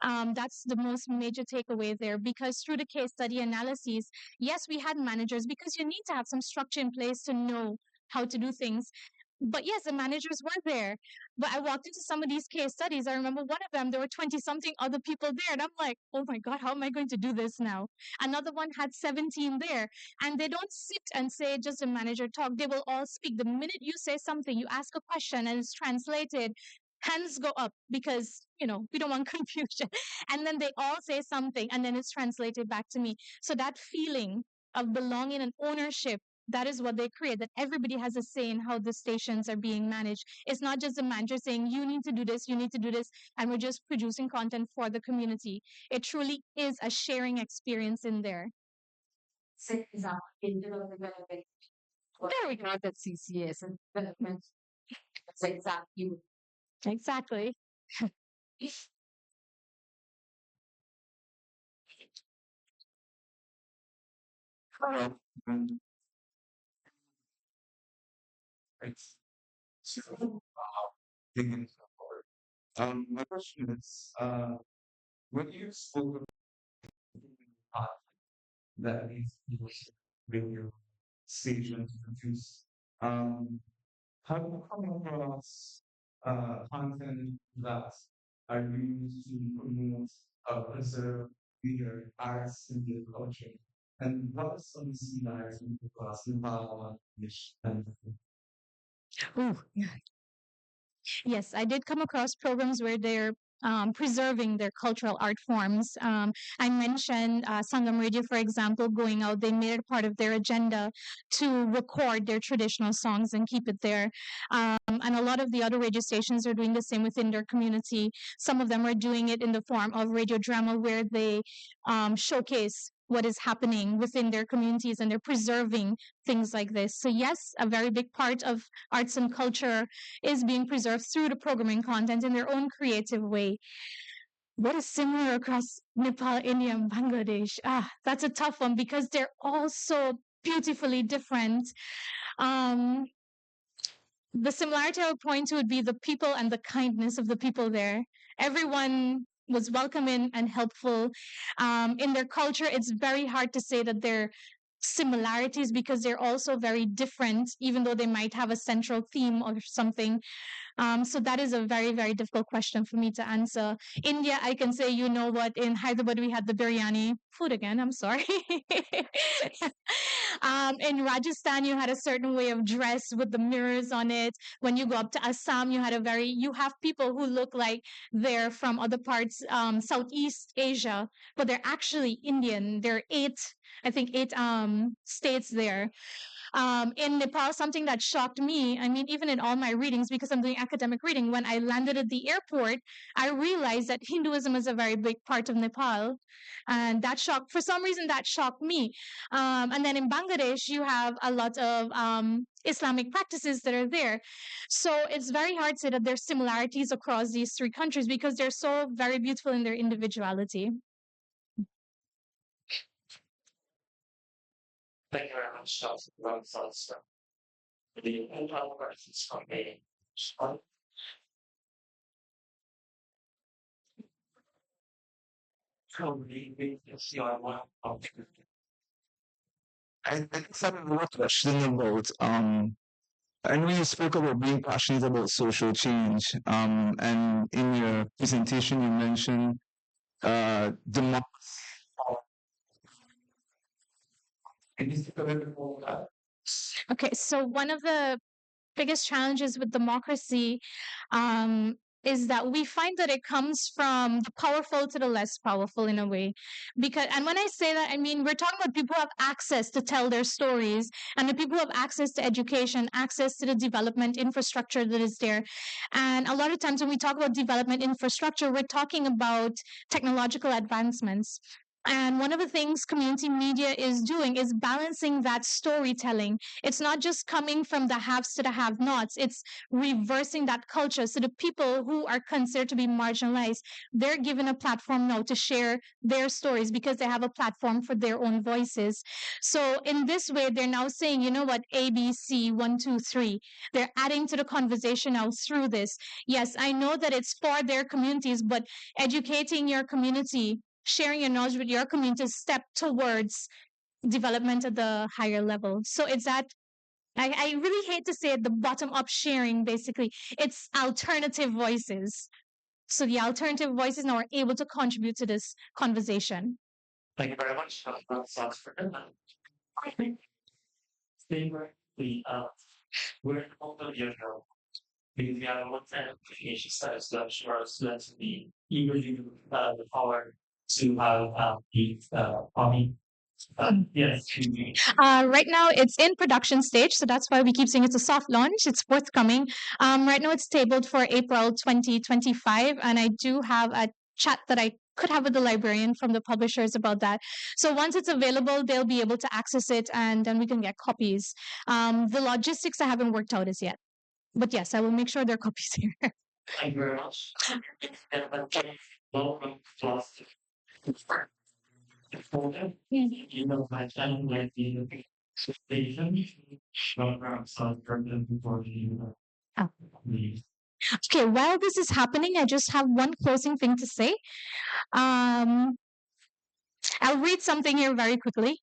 That's the most major takeaway there because through the case study analyses, yes, we had managers because you need to have some structure in place to know how to do things. But yes, the managers were there. But I walked into some of these case studies. I remember one of them, there were 20 something other people there. And I'm like, oh my God, how am I going to do this now? Another one had 17 there. And they don't sit and say just a manager talk. They will all speak. The minute you say something, you ask a question and it's translated, hands go up because, we don't want confusion. And then they all say something and then it's translated back to me. So that feeling of belonging and ownership that is what they create, that everybody has a say in how the stations are being managed. It's not just the manager saying, you need to do this, you need to do this, and we're just producing content for the community. It truly is a sharing experience in there. There we go, that CCS and development. Exactly. Exactly. It's so digging forward. My question is, when you spoke about that these radio stations produce, have you come across content that are used to promote preserve their arts and their culture? And what are some similarities across Nepal and Ooh. Yes, I did come across programs where they're preserving their cultural art forms. I mentioned Sangam Radio, for example, going out, they made it part of their agenda to record their traditional songs and keep it there. And a lot of the other radio stations are doing the same within their community. Some of them are doing it in the form of radio drama where they showcase what is happening within their communities and they're preserving things like this. So yes, a very big part of arts and culture is being preserved through the programming content in their own creative way. What is similar across Nepal, India, and Bangladesh? That's a tough one because they're all so beautifully different. The similarity I would point to would be the people and the kindness of the people there. Everyone was welcoming and helpful. In their culture, it's very hard to say that they're similarities because they're also very different, even though they might have a central theme or something. So that is a very, very difficult question for me to answer. India, I can say, you know what, in Hyderabad, we had the biryani food again. I'm sorry. In Rajasthan, you had a certain way of dress with the mirrors on it. When you go up to Assam, you have people who look like they're from other parts, Southeast Asia, but they're actually Indian. There are eight states there. In Nepal, something that shocked me, I mean, even in all my readings, because I'm doing academic reading, when I landed at the airport, I realized that Hinduism is a very big part of Nepal. And for some reason, that shocked me. And then in Bangladesh, you have a lot of Islamic practices that are there. So it's very hard to say that there's similarities across these three countries because they're so very beautiful in their individuality. Thank you very much, Dr. Rampersaud-Skorka. The entire questions from me. And some more question about I know you spoke about being passionate about social change. And in your presentation you mentioned democracy. Can you speak a little bit more about Okay, so one of the biggest challenges with democracy is that we find that it comes from the powerful to the less powerful in a way. And when I say that, I mean, we're talking about people who have access to tell their stories and the people who have access to education, access to the development infrastructure that is there. And a lot of times when we talk about development infrastructure, we're talking about technological advancements. And one of the things community media is doing is balancing that storytelling. It's not just coming from the haves to the have-nots. It's reversing that culture. So the people who are considered to be marginalized, they're given a platform now to share their stories because they have a platform for their own voices. So in this way, they're now saying, you know what, ABC 1, 2, 3. They're adding to the conversation now through this. Yes, I know that it's for their communities, but educating your community, sharing your knowledge with your community, step towards development at the higher level. So it's that I really hate to say it, the bottom up sharing, basically. It's alternative voices. So the alternative voices now are able to contribute to this conversation. Thank you very much, Dr. Rampersaud-Skorka. I think we're in the year now. Because we have one kind of application status that our students to be eagerly the power to have the hobby Yes. Right now, it's in production stage, so that's why we keep saying it's a soft launch. It's forthcoming. Right now, it's tabled for April 2025, and I do have a chat that I could have with the librarian from the publishers about that. So once it's available, they'll be able to access it, and then we can get copies. The logistics I haven't worked out as yet, but yes, I will make sure there are copies here. Thank you very much. Welcome, class. You know, my channel might be station. So before you leave. Okay, while this is happening, I just have one closing thing to say. I'll read something here very quickly.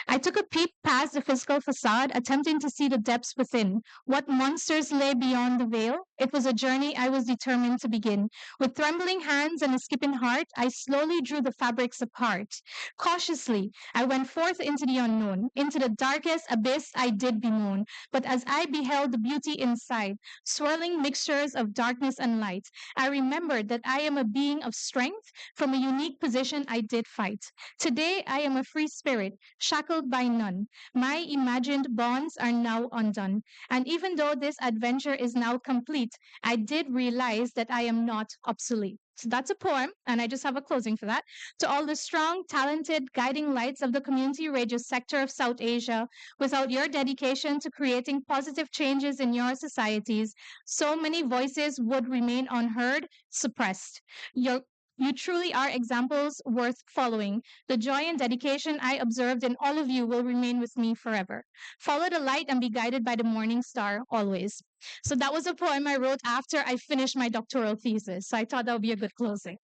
I took a peep past the physical facade, attempting to see the depths within. What monsters lay beyond the veil? It was a journey I was determined to begin. With trembling hands and a skipping heart, I slowly drew the fabrics apart. Cautiously, I went forth into the unknown. Into the darkest abyss I did bemoan. But as I beheld the beauty inside, swirling mixtures of darkness and light, I remembered that I am a being of strength. From a unique position I did fight. Today I am a free spirit, shackled by none. My imagined bonds are now undone. And even though this adventure is now complete, I did realize that I am not obsolete. So that's a poem, and I just have a closing for that. To all the strong, talented, guiding lights of the community radio sector of South Asia, without your dedication to creating positive changes in your societies, so many voices would remain unheard, suppressed. You truly are examples worth following. The joy and dedication I observed in all of you will remain with me forever. Follow the light and be guided by the morning star always. So that was a poem I wrote after I finished my doctoral thesis. So I thought that would be a good closing.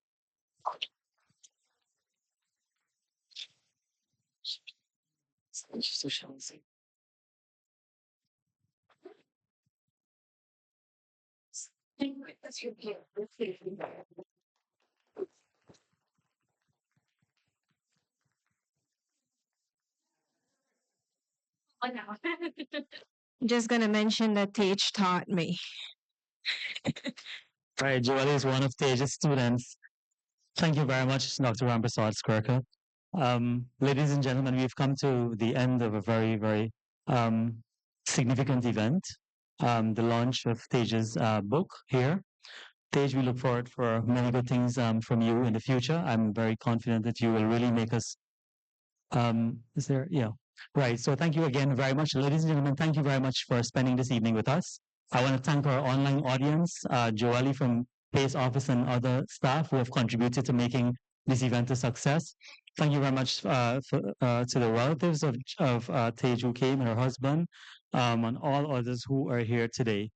I'm just going to mention that Tej taught me. Right, Joelle is one of Tej's students. Thank you very much, Dr. Rampersaud-Skorka. Ladies and gentlemen, we've come to the end of a very, very significant event, the launch of Tej's book here. Tej, we look forward for many good things from you in the future. I'm very confident that you will really make us. Is there? Yeah. Right. So thank you again very much, ladies and gentlemen. Thank you very much for spending this evening with us. I want to thank our online audience, Joelle from PACE office and other staff who have contributed to making this event a success. Thank you very much to the relatives of Tej who came and her husband, and all others who are here today.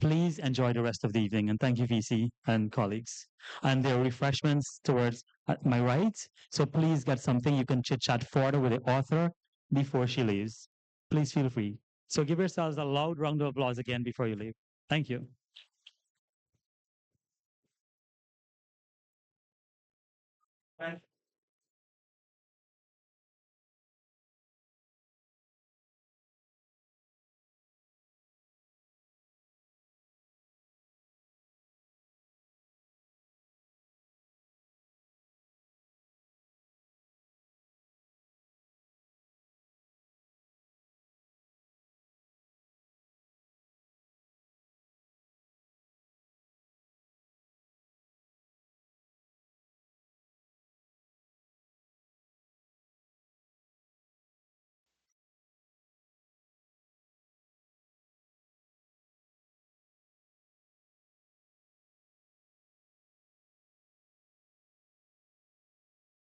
Please enjoy the rest of the evening, and thank you, VC and colleagues. And there are refreshments towards my right, so please get something. You can chit-chat further with the author before she leaves. Please feel free. So give yourselves a loud round of applause again before you leave. Thank you.